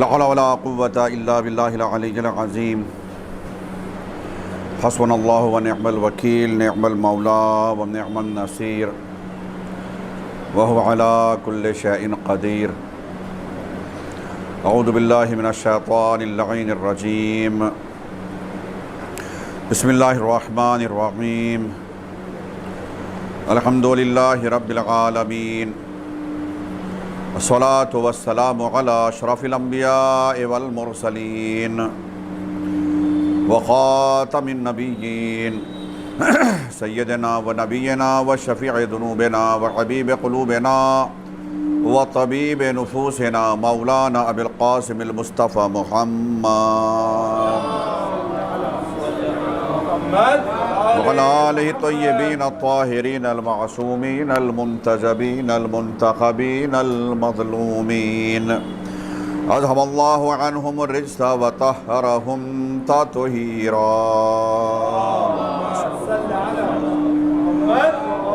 لا حول ولا قوة إلا بالله العلي العظيم حسبنا الله ونعم الوكيل نعم المولى ونعم النصير وهو على كل شيء قدير أعوذ بالله من الشيطان اللعين الرجيم بسم الله الرحمن الرحيم الحمد لله رب العالمين الصلاة والسلام على أشرف الأنبياء والمرسلين وخاتم النبيين سيدنا ونبينا وشفيع ذنوبنا وحبيب قلوبنا وطبيب نفوسنا مولانا أبي القاسم المصطفى محمد وعلى آله الطيبين الطاهرين المعصومين المنتجبين المنتخبين المظلومين أذهب الله عنهم الرجس وطهرهم تطهيرا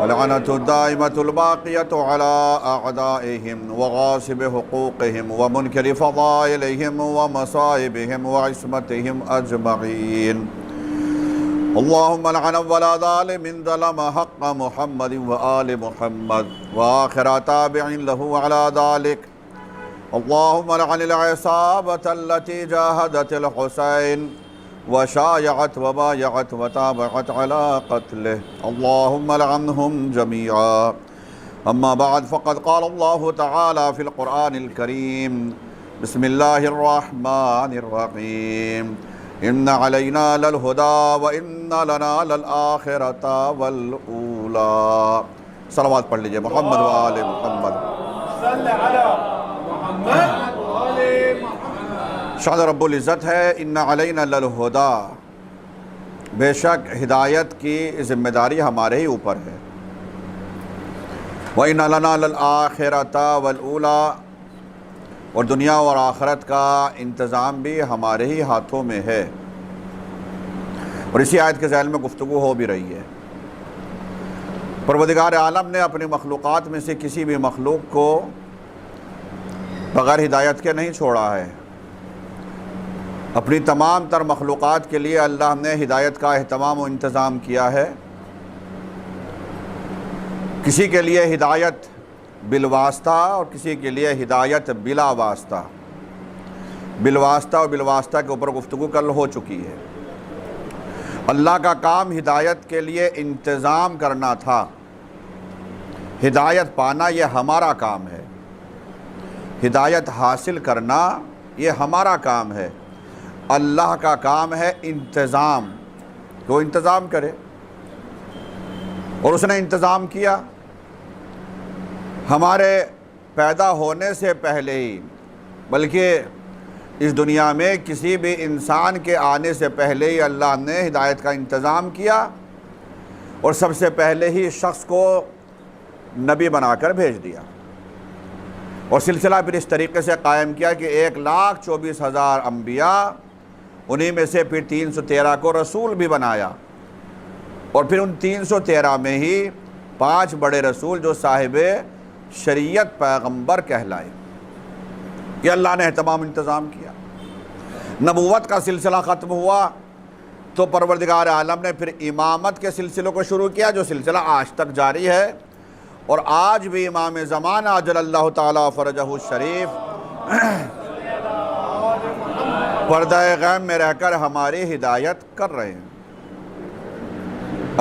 ولعنة الدائمة الباقية على أعدائهم وغاصب حقوقهم ومنكر فضائلهم ومصائبهم وعصمتهم أجمعين اللهم لعن ولا ظالم ظلم حق محمد وآل محمد وآخر تابع له على ذلك اللهم لعن العصابة التي جاهدت الحسين وشايعت وبايعت وتابعت على قتله اللهم لعنهم جميعا أما بعد فقد قال الله تعالى في القرآن الكريم بسم الله الرحمن الرحيم إن علينا للهدى وإن لنا للآخرة والأولى صلوات پڑھ لیجئے محمد وآل محمد صلی علی محمد وآل محمد۔ شان رب العزت ہے ان علینا للہدی، بے شک ہدایت کی ذمہ داری ہمارے ہی اوپر ہے۔ وَإِنَّ لَنَا لَلْآخِرَةَ وَالْأُولَى، اور دنیا اور آخرت کا انتظام بھی ہمارے ہی ہاتھوں میں ہے۔ اور اسی آیت کے ذیل میں گفتگو ہو بھی رہی ہے۔ پروردگار عالم نے اپنی مخلوقات میں سے کسی بھی مخلوق کو بغیر ہدایت کے نہیں چھوڑا ہے۔ اپنی تمام تر مخلوقات کے لیے اللہ نے ہدایت کا اہتمام و انتظام کیا ہے۔ کسی کے لیے ہدایت بالواسطہ اور کسی کے لیے ہدایت بلا واسطہ۔ بالواسطہ اور بالواسطہ کے اوپر گفتگو کل ہو چکی ہے۔ اللہ کا کام ہدایت کے لیے انتظام کرنا تھا، ہدایت پانا یہ ہمارا کام ہے، ہدایت حاصل کرنا یہ ہمارا کام ہے۔ اللہ کا کام ہے انتظام، کہ وہ انتظام کرے، اور اس نے انتظام کیا۔ ہمارے پیدا ہونے سے پہلے ہی، بلکہ اس دنیا میں کسی بھی انسان کے آنے سے پہلے ہی اللہ نے ہدایت کا انتظام کیا، اور سب سے پہلے ہی شخص کو نبی بنا کر بھیج دیا، اور سلسلہ پھر اس طریقے سے قائم کیا کہ 1,24,000 انبیاء، انہی میں سے پھر 313 کو رسول بھی بنایا، اور پھر ان 313 میں ہی 5 بڑے رسول جو صاحب شریعت پیغمبر کہلائے۔ یہ اللہ نے تمام انتظام کیا۔ نبوت کا سلسلہ ختم ہوا تو پروردگار عالم نے پھر امامت کے سلسلوں کو شروع کیا، جو سلسلہ آج تک جاری ہے، اور آج بھی امام زمانہ عجل اللہ تعالیٰ فرجہ الشریف پردہ غیب میں رہ کر ہماری ہدایت کر رہے ہیں۔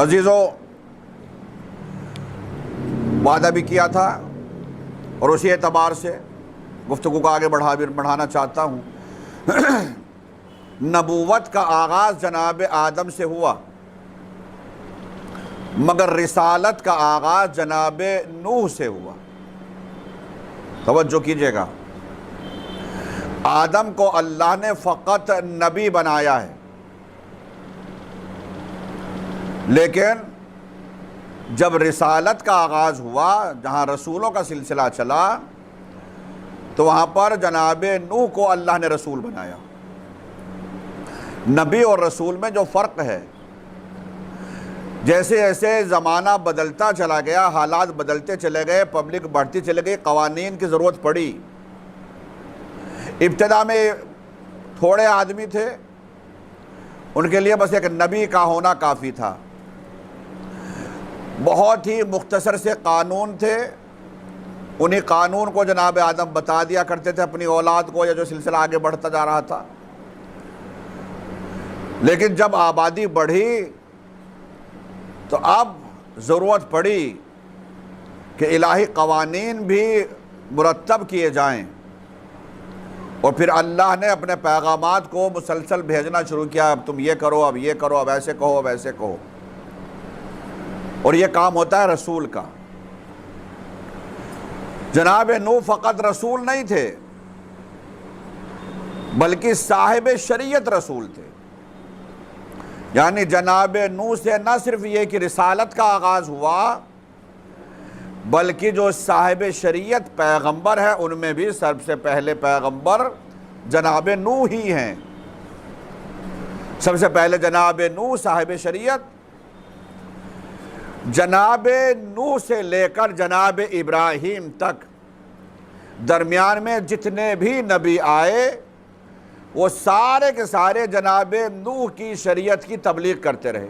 عزیزو، وعدہ بھی کیا تھا، اور اسی اعتبار سے گفتگو کو آگے بڑھانا چاہتا ہوں۔ نبوت کا آغاز جناب آدم سے ہوا، مگر رسالت کا آغاز جناب نوح سے ہوا۔ توجہ کیجئے گا، آدم کو اللہ نے فقط نبی بنایا ہے، لیکن جب رسالت کا آغاز ہوا، جہاں رسولوں کا سلسلہ چلا، تو وہاں پر جناب نوح کو اللہ نے رسول بنایا۔ نبی اور رسول میں جو فرق ہے، جیسے جیسے زمانہ بدلتا چلا گیا، حالات بدلتے چلے گئے، پبلک بڑھتی چلے گئی، قوانین کی ضرورت پڑی، ابتدا میں تھوڑے آدمی تھے، ان کے لیے بس ایک نبی کا ہونا کافی تھا، بہت ہی مختصر سے قانون تھے، انہی قانون کو جناب آدم بتا دیا کرتے تھے اپنی اولاد کو، یا جو سلسلہ آگے بڑھتا جا رہا تھا۔ لیکن جب آبادی بڑھی تو اب ضرورت پڑی کہ الہی قوانین بھی مرتب کیے جائیں، اور پھر اللہ نے اپنے پیغامات کو مسلسل بھیجنا شروع کیا، اب تم یہ کرو، اب یہ کرو، اب ایسے کہو، اب ایسے کہو، اور یہ کام ہوتا ہے رسول کا۔ جناب نوح فقط رسول نہیں تھے بلکہ صاحب شریعت رسول تھے، یعنی جناب نوح سے نہ صرف یہ کہ رسالت کا آغاز ہوا، بلکہ جو صاحب شریعت پیغمبر ہے ان میں بھی سب سے پہلے پیغمبر جناب نوح ہی ہیں۔ سب سے پہلے جناب نوح صاحب شریعت، جناب نوح سے لے کر جناب ابراہیم تک درمیان میں جتنے بھی نبی آئے وہ سارے کے سارے جناب نوح کی شریعت کی تبلیغ کرتے رہے،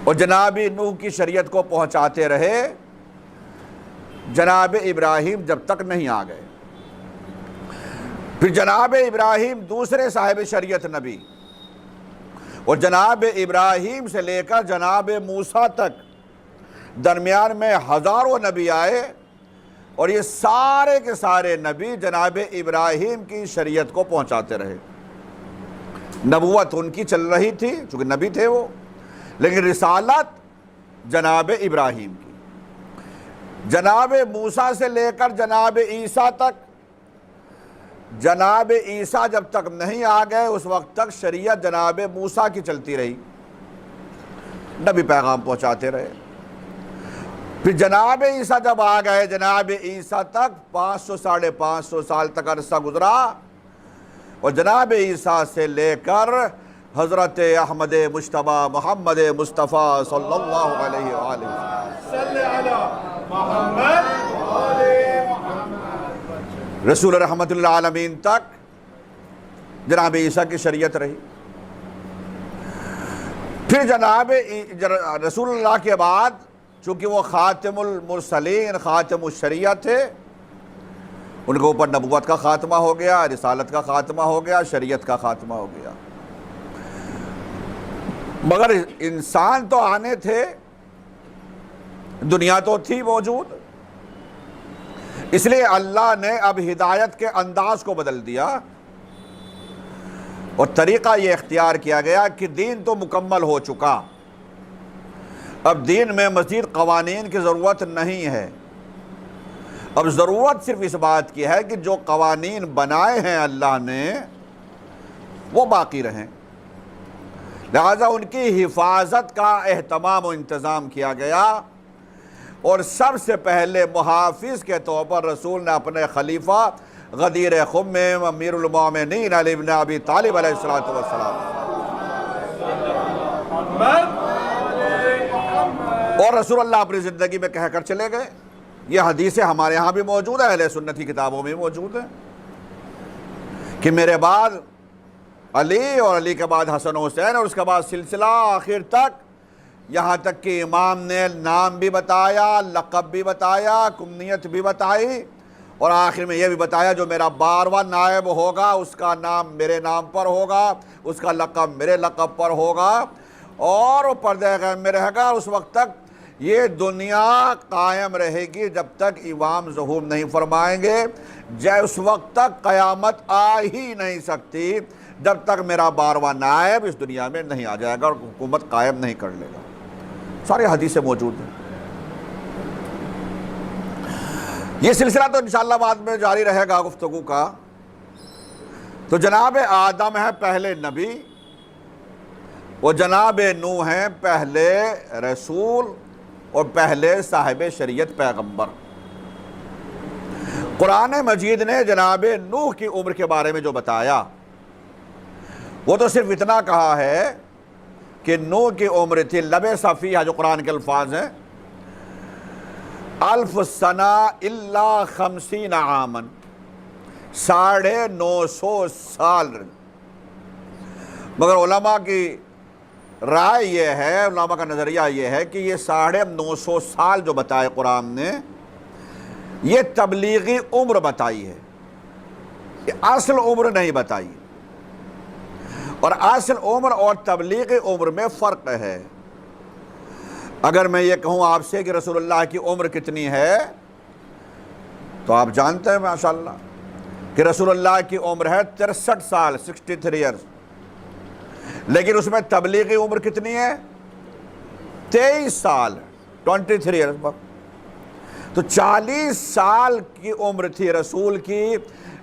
اور جناب نوح کی شریعت کو پہنچاتے رہے جناب ابراہیم جب تک نہیں آ گئے۔ پھر جناب ابراہیم دوسرے صاحب شریعت نبی، اور جناب ابراہیم سے لے کر جناب موسیٰ تک درمیان میں ہزاروں نبی آئے، اور یہ سارے کے سارے نبی جناب ابراہیم کی شریعت کو پہنچاتے رہے۔ نبوت ان کی چل رہی تھی چونکہ نبی تھے وہ، لیکن رسالت جناب ابراہیم کی۔ جناب موسیٰ سے لے کر جناب عیسیٰ تک، جناب عیسیٰ جب تک نہیں آ گئے اس وقت تک شریعت جناب موسیٰ کی چلتی رہی، نبی پیغام پہنچاتے رہے۔ پھر جناب عیسیٰ جب آ گئے، جناب عیسیٰ تک 500 ساڑھے 500 سال تک عرصہ گزرا، اور جناب عیسیٰ سے لے کر حضرت احمد مجتبیٰ محمد مصطفیٰ صلی اللہ علیہ وآلہ رسول رحمت اللہ العالمین تک جناب عیسیٰ کی شریعت رہی۔ پھر جناب رسول اللہ کے بعد چونکہ وہ خاتم المرسلین خاتم الشریعہ تھے، ان کے اوپر نبوت کا خاتمہ ہو گیا، رسالت کا خاتمہ ہو گیا، شریعت کا خاتمہ ہو گیا۔ مگر انسان تو آنے تھے، دنیا تو تھی موجود، اس لیے اللہ نے اب ہدایت کے انداز کو بدل دیا، اور طریقہ یہ اختیار کیا گیا کہ دین تو مکمل ہو چکا، اب دین میں مزید قوانین کی ضرورت نہیں ہے، اب ضرورت صرف اس بات کی ہے کہ جو قوانین بنائے ہیں اللہ نے وہ باقی رہیں، لہذا ان کی حفاظت کا اہتمام و انتظام کیا گیا، اور سب سے پہلے محافظ کے طور پر رسول نے اپنے خلیفہ غدیر خم امیر المومنین علی بن ابی طالب علیہ السلام اور رسول اللہ اپنی زندگی میں کہہ کر چلے گئے۔ یہ حدیثیں ہمارے ہاں بھی موجود ہے، اہل سنت کی کتابوں میں موجود ہیں کہ میرے بعد علی، اور علی کے بعد حسن و حسین، اور اس کے بعد سلسلہ آخر تک، یہاں تک کہ امام نے نام بھی بتایا، لقب بھی بتایا، کنیت بھی بتائی، اور آخر میں یہ بھی بتایا جو میرا 12واں نائب ہوگا اس کا نام میرے نام پر ہوگا، اس کا لقب میرے لقب پر ہوگا، اور وہ پردہ غیب میں رہے گا۔ اس وقت تک یہ دنیا قائم رہے گی جب تک امام ظہور نہیں فرمائیں گے، اس وقت تک قیامت آ ہی نہیں سکتی جب تک میرا 12واں نائب اس دنیا میں نہیں آ جائے گا اور حکومت قائم نہیں کر لے گا۔ سارے حدیثیں موجود ہیں۔ یہ سلسلہ تو انشاءاللہ بعد میں جاری رہے گا گفتگو کا۔ تو جناب آدم ہے پہلے نبی، وہ جناب نوح ہیں پہلے رسول اور پہلے صاحب شریعت پیغمبر۔ قرآن مجید نے جناب نوح کی عمر کے بارے میں جو بتایا وہ تو صرف اتنا کہا ہے کہ نوح کی عمر تھی لبث فیہا، جو قرآن کے الفاظ ہیں، 1000 سنہ الا 50 عاماً، 950 سال. مگر علماء کی رائے یہ ہے، علماء کا نظریہ یہ ہے کہ یہ 950 سال جو بتائے قرآن نے، یہ تبلیغی عمر بتائی ہے، یہ اصل عمر نہیں بتائی. اور اصل عمر اور تبلیغی عمر میں فرق ہے. اگر میں یہ کہوں آپ سے کہ رسول اللہ کی عمر کتنی ہے، تو آپ جانتے ہیں ماشاءاللہ کہ رسول اللہ کی عمر ہے 63 سال، 63 ایئرز. لیکن اس میں تبلیغی عمر کتنی ہے؟ 23 سال، 23 ایئرز. تو 40 سال کی عمر تھی رسول کی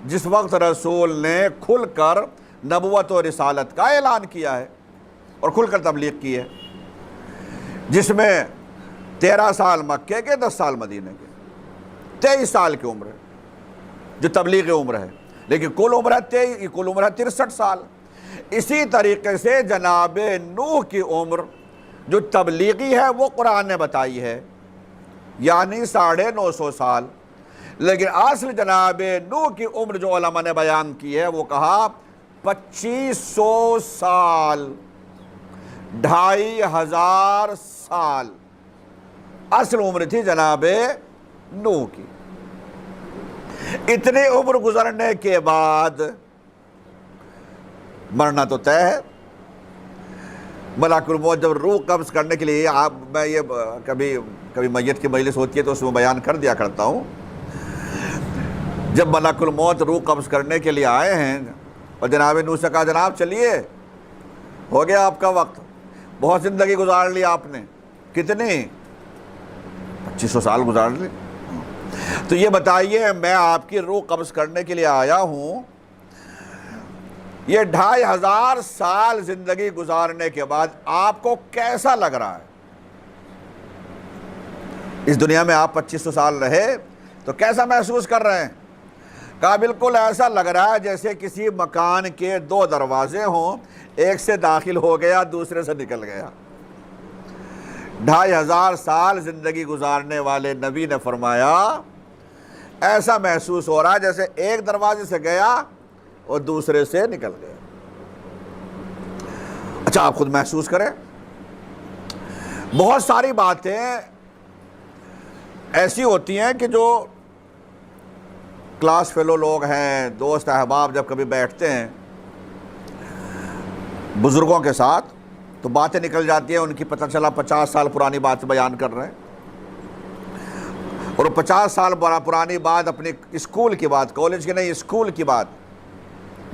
جس وقت رسول نے کھل کر نبوت و رسالت کا اعلان کیا ہے اور کھل کر تبلیغ کی ہے، جس میں 13 سال مکے کے، 10 سال مدینے کے. 23 سال کی عمر ہے جو تبلیغ عمر ہے، لیکن کل عمر ہے 63 سال. اسی طریقے سے جناب نوح کی عمر جو تبلیغی ہے وہ قرآن نے بتائی ہے، یعنی 950 سال. لیکن اصل جناب نوح کی عمر جو علماء نے بیان کی ہے وہ کہا 2500 سال، 2500 سال اصل عمر تھی جناب نوح کی. اتنی عمر گزرنے کے بعد مرنا تو طے ہے. ملک الموت جب روح قبض کرنے کے لیے، میں یہ کبھی میت کی مجلس ہوتی ہے تو اس میں بیان کر دیا کرتا ہوں، جب ملک الموت روح قبض کرنے کے لیے آئے ہیں اور جناب نوح سے کہا جناب چلیے ہو گیا آپ کا وقت، بہت زندگی گزار لی آپ نے. کتنی؟ 2500 سال گزار لی. تو یہ بتائیے میں آپ کی روح قبض کرنے کے لیے آیا ہوں، یہ 2500 سال زندگی گزارنے کے بعد آپ کو کیسا لگ رہا ہے؟ اس دنیا میں آپ 2500 سال رہے تو کیسا محسوس کر رہے ہیں؟ کہا بالکل ایسا لگ رہا ہے جیسے کسی مکان کے 2 دروازے ہوں، ایک سے داخل ہو گیا دوسرے سے نکل گیا. 2500 سال زندگی گزارنے والے نبی نے فرمایا ایسا محسوس ہو رہا ہے جیسے ایک دروازے سے گیا اور دوسرے سے نکل گیا. اچھا آپ خود محسوس کریں. بہت ساری باتیں ایسی ہوتی ہیں کہ جو کلاس فیلو لوگ ہیں، دوست احباب جب کبھی بیٹھتے ہیں بزرگوں کے ساتھ تو باتیں نکل جاتی ہیں، ان کی پتہ چلا 50 سال پرانی بات بیان کر رہے ہیں، اور 50 سال پرانی بات اپنی اسکول کی بات، کالج کی نہیں اسکول کی بات،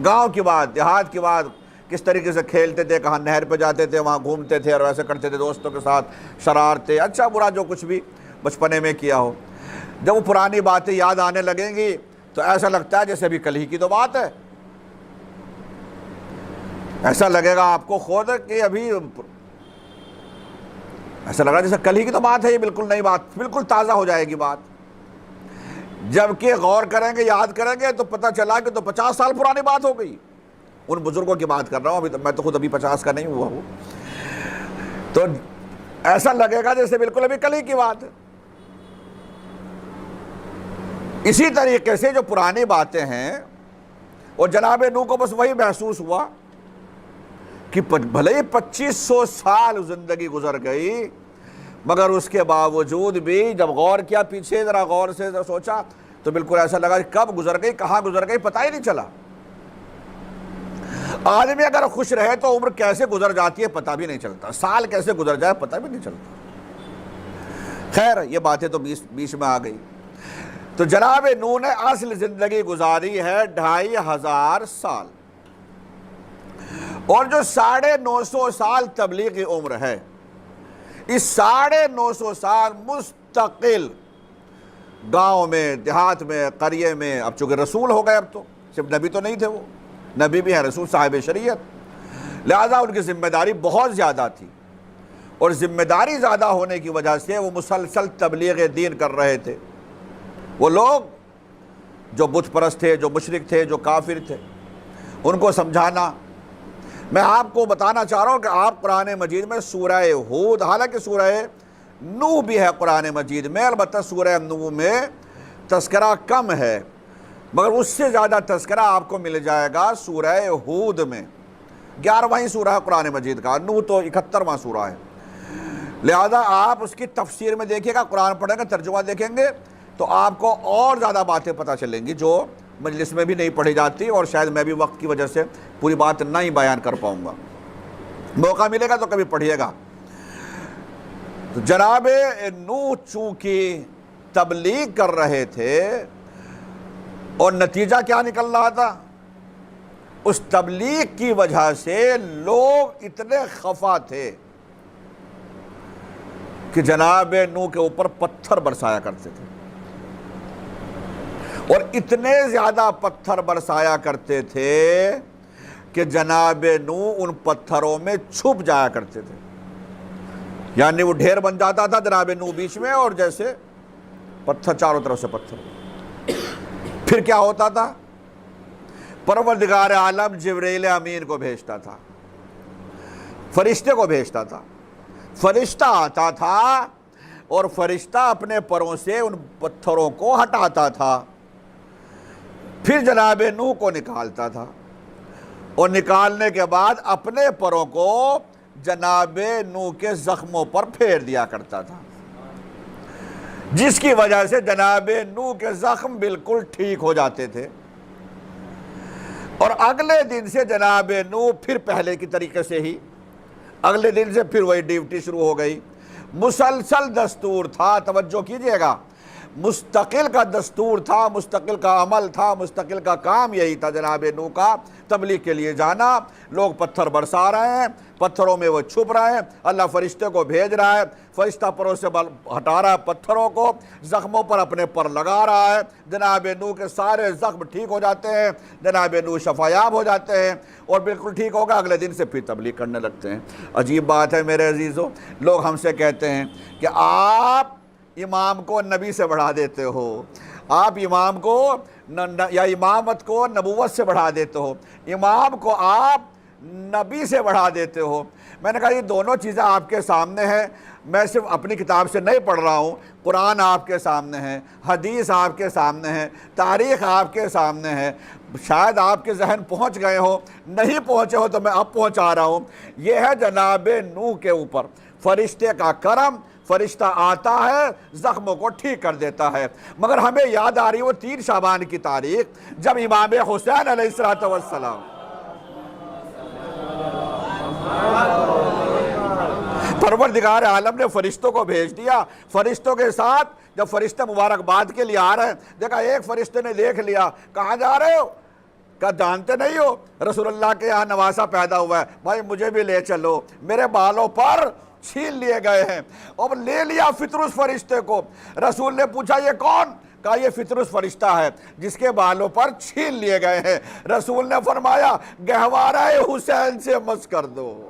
گاؤں کی بات، دیہات کی بات، کس طریقے سے کھیلتے تھے، کہاں نہر پہ جاتے تھے وہاں گھومتے تھے اور ویسے کرتے تھے دوستوں کے ساتھ شرارتیں، اچھا برا جو کچھ بھی بچپنے میں کیا ہو. جب وہ پرانی باتیں یاد آنے لگیں گی تو ایسا لگتا ہے جیسے ابھی کل ہی کی تو بات ہے. ایسا لگے گا آپ کو خود کہ ابھی ایسا لگ رہا جیسے کل ہی کی تو بات ہے، یہ بالکل نئی بات، بالکل تازہ ہو جائے گی بات. جبکہ غور کریں گے، یاد کریں گے تو پتہ چلا کہ تو 50 سال پرانی بات ہو گئی. ان بزرگوں کی بات کر رہا ہوں، میں تو خود ابھی 50 کا نہیں ہوا ہوں. تو ایسا لگے گا جیسے بالکل ابھی کل ہی کی بات ہے. اسی طریقے سے جو پرانی باتیں ہیں، اور جناب نوح کو بس وہی محسوس ہوا کہ بھلے ہی 2500 سال زندگی گزر گئی، مگر اس کے باوجود بھی جب غور کیا، پیچھے ذرا غور سے سوچا تو بالکل ایسا لگا کہ کب گزر گئی، کہاں گزر گئی، پتہ ہی نہیں چلا. آدمی اگر خوش رہے تو عمر کیسے گزر جاتی ہے پتہ بھی نہیں چلتا، سال کیسے گزر جائے پتہ بھی نہیں چلتا. خیر یہ باتیں تو بیچ میں آ گئی. تو جناب نوح نے اصل زندگی گزاری ہے 2500 سال، اور جو 950 سال تبلیغی عمر ہے، اس 950 سال مستقل گاؤں میں، دیہات میں، قریے میں، اب چونکہ رسول ہو گئے، اب تو صرف نبی تو نہیں تھے، وہ نبی بھی ہیں، رسول صاحب شریعت، لہذا ان کی ذمہ داری بہت زیادہ تھی. اور ذمہ داری زیادہ ہونے کی وجہ سے وہ مسلسل تبلیغ دین کر رہے تھے. وہ لوگ جو بت پرست تھے، جو مشرک تھے، جو کافر تھے، ان کو سمجھانا. میں آپ کو بتانا چاہ رہا ہوں کہ آپ قرآن مجید میں سورہ ہود، حالانکہ سورہ نوح بھی ہے قرآن مجید میں، البتہ سورہ نوح میں تذکرہ کم ہے. مگر اس سے زیادہ تذکرہ آپ کو مل جائے گا سورہ ہود میں، 11واں سورہ ہے قرآن مجید کا، نوح تو 71واں سورہ ہے۔ لہذا آپ اس کی تفسیر میں دیکھیے گا، قرآن پڑھیں گے، ترجمہ دیکھیں گے تو آپ کو اور زیادہ باتیں پتہ چلیں گی جو مجلس میں بھی نہیں پڑھی جاتی، اور شاید میں بھی وقت کی وجہ سے پوری بات نہیں بیان کر پاؤں گا، موقع ملے گا تو کبھی پڑھیے گا۔ تو جناب نوح چونکہ تبلیغ کر رہے تھے اور نتیجہ کیا نکل رہا تھا، اس تبلیغ کی وجہ سے لوگ اتنے خفا تھے کہ جناب نوح کے اوپر پتھر برسایا کرتے تھے، اور اتنے زیادہ پتھر برسایا کرتے تھے کہ جناب نوح ان پتھروں میں چھپ جایا کرتے تھے، یعنی وہ ڈھیر بن جاتا تھا جناب نوح بیچ میں، اور جیسے پتھر چاروں طرف سے پتھر۔ پھر کیا ہوتا تھا، پروردگار عالم جبرائیل امین کو بھیجتا تھا، فرشتے کو بھیجتا تھا، فرشتہ آتا تھا اور فرشتہ اپنے پروں سے ان پتھروں کو ہٹاتا تھا، پھر جناب نوح کو نکالتا تھا، اور نکالنے کے بعد اپنے پروں کو جناب نوح کے زخموں پر پھیر دیا کرتا تھا، جس کی وجہ سے جناب نوح کے زخم بالکل ٹھیک ہو جاتے تھے، اور اگلے دن سے جناب نوح پھر پہلے کی طریقے سے ہی، اگلے دن سے پھر وہی ڈیوٹی شروع ہو گئی۔ مسلسل دستور تھا، توجہ کیجئے گا، مستقل کا دستور تھا، مستقل کا عمل تھا، مستقل کا کام یہی تھا جناب نوح کا، تبلیغ کے لیے جانا۔ لوگ پتھر برسا رہے ہیں، پتھروں میں وہ چھپ رہے ہیں، اللہ فرشتے کو بھیج رہا ہے، فرشتہ پروں سے ہٹا رہا ہے پتھروں کو، زخموں پر اپنے پر لگا رہا ہے، جناب نوح کے سارے زخم ٹھیک ہو جاتے ہیں، جناب نوح شفایاب ہو جاتے ہیں، اور بالکل ٹھیک ہوگا اگلے دن سے پھر تبلیغ کرنے لگتے ہیں۔ عجیب بات ہے میرے عزیزو، لوگ ہم سے کہتے ہیں کہ آپ امام کو نبی سے بڑھا دیتے ہو، آپ امام کو یا امامت کو نبوت سے بڑھا دیتے ہو، امام کو آپ نبی سے بڑھا دیتے ہو۔ میں نے کہا یہ دونوں چیزیں آپ کے سامنے ہیں، میں صرف اپنی کتاب سے نہیں پڑھ رہا ہوں، قرآن آپ کے سامنے ہے، حدیث آپ کے سامنے ہے، تاریخ آپ کے سامنے ہے، شاید آپ کے ذہن پہنچ گئے ہو، نہیں پہنچے ہو تو میں اب پہنچا رہا ہوں۔ یہ ہے جناب نوح کے اوپر فرشتے کا کرم، فرشتہ آتا ہے، زخموں کو ٹھیک کر دیتا ہے۔ مگر ہمیں یاد آ رہی وہ 3 شعبان کی تاریخ، جب امام حسین علیہ السلام پروردگار عالم نے فرشتوں کو بھیج دیا، فرشتوں کے ساتھ جب فرشتے مبارکباد کے لیے آ رہے ہیں، دیکھا ایک فرشتے نے دیکھ لیا، کہاں جا رہے ہو؟ کہا جانتے نہیں ہو رسول اللہ کے یہاں نواسہ پیدا ہوا ہے، بھائی مجھے بھی لے چلو، میرے بالوں پر چھین لیے گئے ہیں۔ اور لے لیا فطرس فرشتے کو، رسول نے پوچھا یہ کون؟ کہا یہ فطرس فرشتہ ہے جس کے بالوں پر چھین لیے گئے ہیں۔ رسول نے فرمایا گہوارہ حسین سے مس کر دو،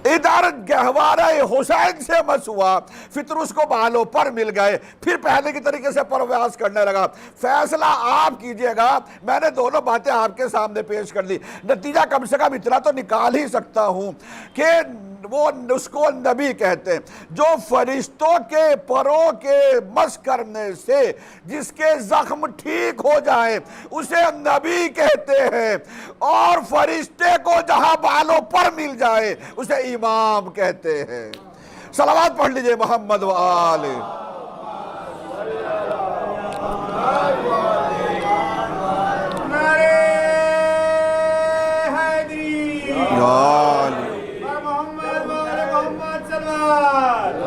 ادھر گہوارہ حسین سے مس ہوا، فطرس کو بالوں پر مل گئے، پھر پہلے کی طریقے سے پرواز کرنے لگا۔ فیصلہ آپ کیجئے گا، میں نے دونوں باتیں آپ کے سامنے پیش کر دی، نتیجہ کم سے کم اتنا تو نکال ہی سکتا ہوں کہ وہ اس کو نبی کہتے ہیں جو فرشتوں کے پروں کے مس کرنے سے جس کے زخم ٹھیک ہو جائیں اسے نبی کہتے ہیں، اور فرشتے کو جہاں بالوں پر مل جائے اسے امام کہتے ہیں۔ صلوات پڑھ لیجئے محمد و آل۔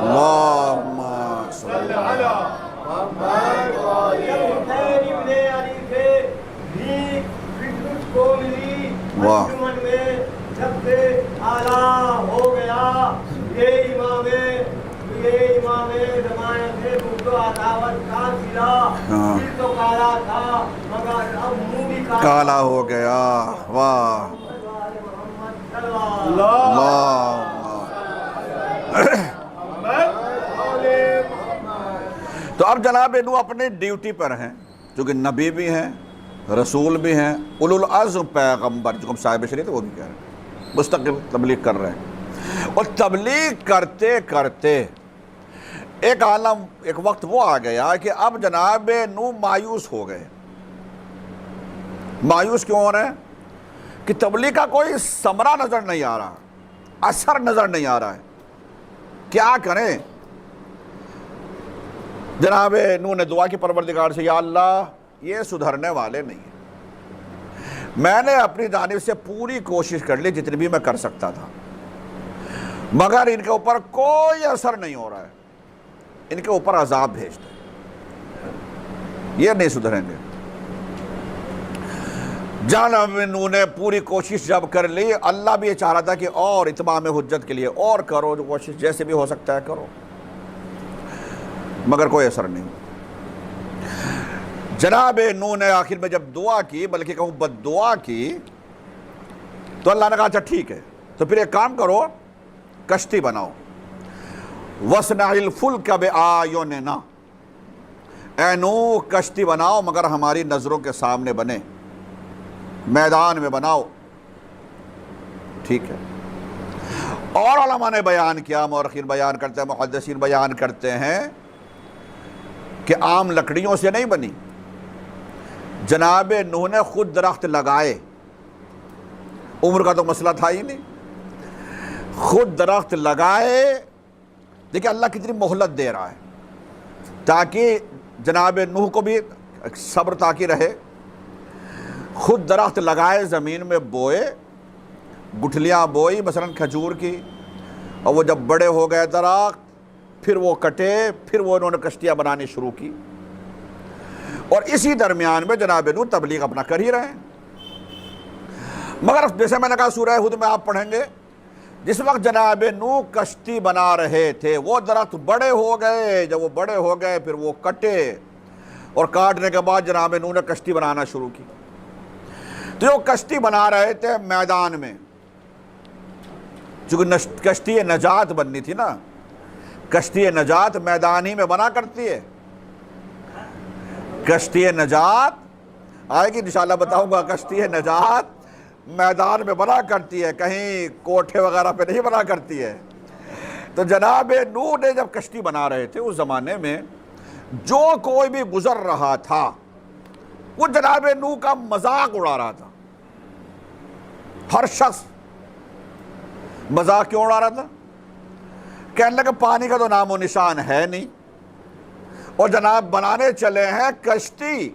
اللہم صلی علی محمد انجمن میں جب سے اعلیٰ ہو گیا، یہ امام زمانے سے مجھ و عداوت کا سلا، دل تو کالا تھا مگر اب منہ بھی کالا ہو گیا۔ واہ تو اب جناب نوح اپنے ڈیوٹی پر ہیں، چونکہ نبی بھی ہیں، رسول بھی ہیں، اولو العزم پیغمبر، جو ہم صاحب شریعت وہ بھی کہہ رہے ہیں، مستقل تبلیغ کر رہے ہیں، اور تبلیغ کرتے کرتے ایک وقت وہ آ گیا کہ اب جناب نوح مایوس ہو گئے، مایوس کیوں ہو رہے ہیں؟ کہ تبلیغ کا کوئی ثمرہ نظر نہیں آ رہا، اثر نظر نہیں آ رہا ہے، کیا کریں؟ جناب نوح نے دعا کی پروردگار سے، یا اللہ یہ سدھرنے والے نہیں ہیں، میں نے اپنی جانب سے پوری کوشش کر لی جتنی بھی میں کر سکتا تھا، مگر ان کے اوپر کوئی اثر نہیں ہو رہا ہے، ان کے اوپر عذاب بھیج دیں، یہ نہیں سدھریں گے۔ جناب نوح نے پوری کوشش جب کر لی، اللہ بھی یہ چاہ رہا تھا کہ اور اتمام حجت کے لیے اور کرو، جو کوشش جیسے بھی ہو سکتا ہے کرو، مگر کوئی اثر نہیں۔ جناب نوح نے آخر میں جب دعا کی، بلکہ کہوں بد دعا کی، تو اللہ نے کہا اچھا ٹھیک ہے، تو پھر ایک کام کرو، کشتی بناؤ، وَاصْنَعِ الْفُلْكَ بِأَعْيُنِنَا، اے نوح کشتی بناؤ مگر ہماری نظروں کے سامنے بنے، میدان میں بناؤ، ٹھیک ہے۔ اور علماء نے بیان کیا، مورخین بیان کرتے ہیں، محدثین بیان کرتے ہیں کہ عام لکڑیوں سے نہیں بنی، جناب نوح نے خود درخت لگائے، عمر کا تو مسئلہ تھا ہی نہیں، خود درخت لگائے۔ دیکھیں اللہ کتنی مہلت دے رہا ہے تاکہ جناب نوح کو بھی صبر تاکہ رہے، خود درخت لگائے، زمین میں بوئے، گٹھلیاں بوئی مثلا کھجور کی، اور وہ جب بڑے ہو گئے درخت پھر وہ کٹے، پھر وہ انہوں نے کشتیاں بنانی شروع کی، اور اسی درمیان میں جناب نوح تبلیغ اپنا کر ہی رہے ہیں۔ مگر جیسے میں نے کہا سورہ ہود میں آپ پڑھیں گے، جس وقت جناب نوح کشتی بنا رہے تھے وہ درخت بڑے ہو گئے، جب وہ بڑے ہو گئے پھر وہ کٹے، اور کاٹنے کے بعد جناب نوح نے کشتی بنانا شروع کی۔ تو وہ کشتی بنا رہے تھے میدان میں، چونکہ کشتی نجات بننی تھی نا، کشتی نجات میدان ہی میں بنا کرتی ہے، کشتی نجات آئے گی انشاءاللہ بتاؤں گا، کشتی نجات میدان میں بنا کرتی ہے، کہیں کوٹھے وغیرہ پہ نہیں بنا کرتی ہے۔ تو جناب نوح نے جب کشتی بنا رہے تھے اس زمانے میں جو کوئی بھی گزر رہا تھا وہ جناب نوح کا مذاق اڑا رہا تھا، ہر شخص مذاق کیوں اڑا رہا تھا؟ کہنے لگا پانی کا تو نام و نشان ہے نہیں، اور جناب بنانے چلے ہیں کشتی۔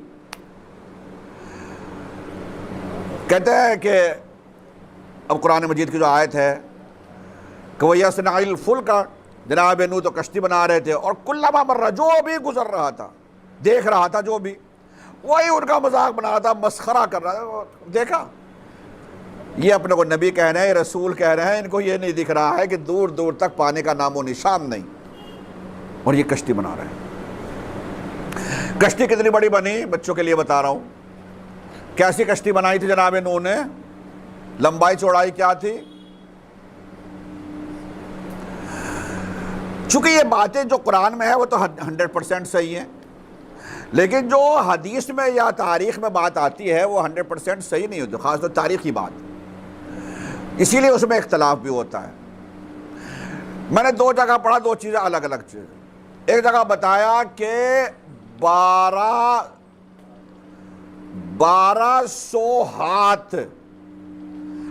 کہتے ہیں کہ اب قرآن مجید کی جو آیت ہے کہ وَيَصْنَعِ الْفُلْكَ، جناب نوح تو کشتی بنا رہے تھے، اور کُلَّمَا مَرَّ، جو بھی گزر رہا تھا، دیکھ رہا تھا، جو بھی، وہی ان کا مذاق بنا رہا تھا، مسخرہ کر رہا تھا۔ دیکھا یہ اپنے کو نبی کہہ رہے ہیں، رسول کہہ رہے ہیں، ان کو یہ نہیں دکھ رہا ہے کہ دور دور تک پانی کا نام و نشان نہیں، اور یہ کشتی بنا رہے ہیں۔ کشتی کتنی بڑی بنی بچوں کے لیے بتا رہا ہوں، کیسی کشتی بنائی تھی جناب نوح نے، لمبائی چوڑائی کیا تھی؟ چونکہ یہ باتیں جو قرآن میں ہے وہ تو 100% صحیح ہیں، لیکن جو حدیث میں یا تاریخ میں بات آتی ہے وہ 100% صحیح نہیں ہوتی، خاص طور تاریخی بات، اسی لیے اس میں اختلاف بھی ہوتا ہے۔ میں نے دو جگہ پڑھا، دو چیزیں الگ الگ چیزیں، ایک جگہ بتایا کہ 1200 ہاتھ،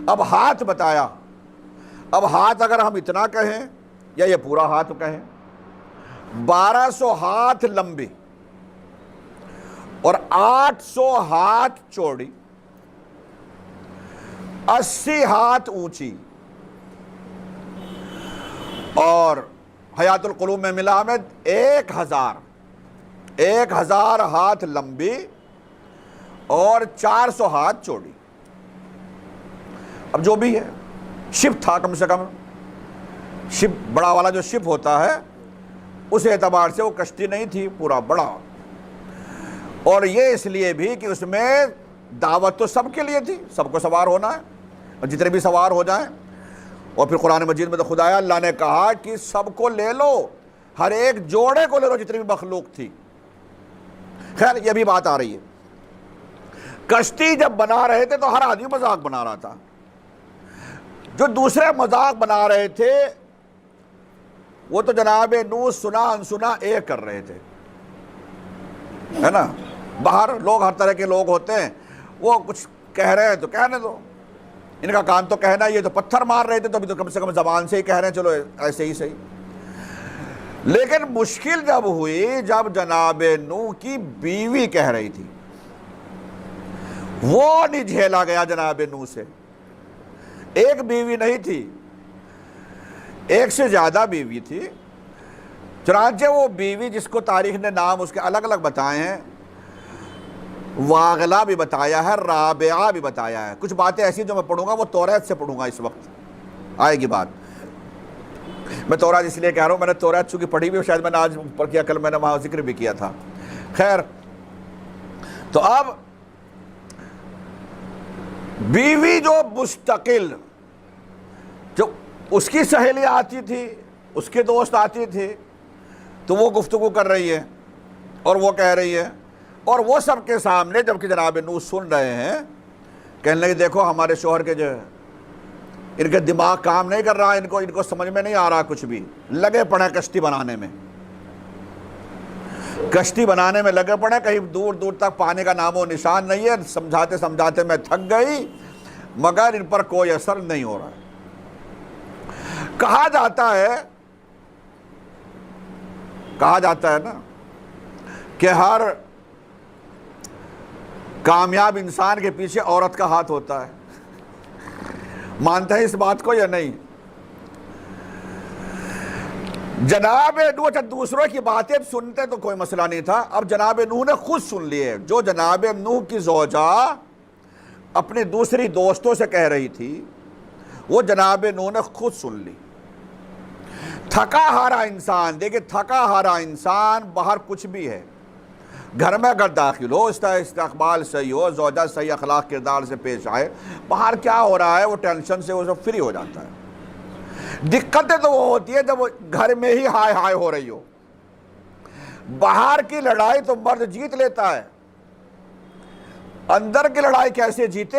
اب ہاتھ بتایا، اب ہاتھ اگر ہم اتنا کہیں یا یہ پورا ہاتھ کہیں، 1200 ہاتھ لمبی اور 800 ہاتھ چوڑی، 80 ہاتھ اونچی، اور حیات القلوب میں ملا ہمیں 1000 ہاتھ لمبی اور 400 ہاتھ چوڑی۔ اب جو بھی ہے، شپ تھا کم سے کم، شپ بڑا والا جو شپ ہوتا ہے اس اعتبار سے وہ کشتی نہیں تھی، پورا بڑا، اور یہ اس لیے بھی کہ اس میں دعوت تو سب کے لیے تھی، سب کو سوار ہونا ہے، اور جتنے بھی سوار ہو جائیں، اور پھر قرآن مجید میں تو خدایا اللہ نے کہا کہ سب کو لے لو، ہر ایک جوڑے کو لے لو جتنی بھی مخلوق تھی۔ خیر یہ بھی بات آ رہی ہے، کشتی جب بنا رہے تھے تو ہر آدمی مذاق بنا رہا تھا، جو دوسرے مذاق بنا رہے تھے وہ تو جناب نوح سنا انسنا ایک کر رہے تھے، ہے نا، باہر لوگ ہر طرح کے لوگ ہوتے ہیں، وہ کچھ کہہ رہے ہیں تو کہنے دو، ان کا کام تو کہنا ہی ہے، تو پتھر مار رہے تھے تو ابھی تو کم سے کم زبان سے ہی کہہ رہے ہیں، چلو ایسے ہی صحیح۔ لیکن مشکل جب ہوئی جب جناب نوح کی بیوی کہہ رہی تھی، وہ نہیں جھیلا گیا جناب نوح سے۔ ایک بیوی نہیں تھی، ایک سے زیادہ بیوی تھی، چنانچہ وہ بیوی جس کو تاریخ نے نام اس کے الگ الگ بتائے ہیں، واغلہ بھی بتایا ہے، رابعہ بھی بتایا ہے۔ کچھ باتیں ایسی جو میں پڑھوں گا وہ توریت سے پڑھوں گا، اس وقت آئے گی بات۔ میں توریت اس لیے کہہ رہا ہوں، میں نے توریت چونکہ پڑھی بھی، شاید میں نے آج پڑھ کیا، کل میں نے وہاں ذکر بھی کیا تھا۔ خیر، تو اب بیوی جو مستقل، جو اس کی سہیلی آتی تھی، اس کے دوست آتی تھی، تو وہ گفتگو کر رہی ہے اور وہ کہہ رہی ہے، اور وہ سب کے سامنے جبکہ جناب نوح سن رہے ہیں، کہنے لگے دیکھو ہمارے شوہر کے جو ان کے دماغ کام نہیں کر رہا، ان کو سمجھ میں نہیں آ رہا کچھ بھی، لگے پڑے کشتی بنانے میں، کشتی بنانے میں لگے پڑے، کہیں دور دور تک پانی کا نام و نشان نہیں ہے، سمجھاتے سمجھاتے میں تھک گئی، مگر ان پر کوئی اثر نہیں ہو رہا ہے۔ کہا جاتا ہے نا کہ ہر کامیاب انسان کے پیچھے عورت کا ہاتھ ہوتا ہے۔ مانتے ہیں اس بات کو یا نہیں؟ جناب نوح دوسروں کی باتیں سنتے تو کوئی مسئلہ نہیں تھا، اب جناب نوح نے خود سن لیے، جو جناب نوح کی زوجہ اپنی دوسری دوستوں سے کہہ رہی تھی، وہ جناب نوح نے خود سن لی۔ تھکا ہارا انسان، دیکھیں تھکا ہارا انسان باہر کچھ بھی ہے، گھر میں اگر داخل ہو، اس کا استقبال صحیح ہو، زوجہ صحیح اخلاق کردار سے پیش آئے، باہر کیا ہو رہا ہے وہ ٹینشن سے وہ سب فری ہو جاتا ہے۔ دقتیں تو وہ ہوتی ہے جب گھر میں ہی ہائے ہائے ہو رہی ہو، باہر کی لڑائی تو مرد جیت لیتا ہے، اندر کی لڑائی کیسے جیتے،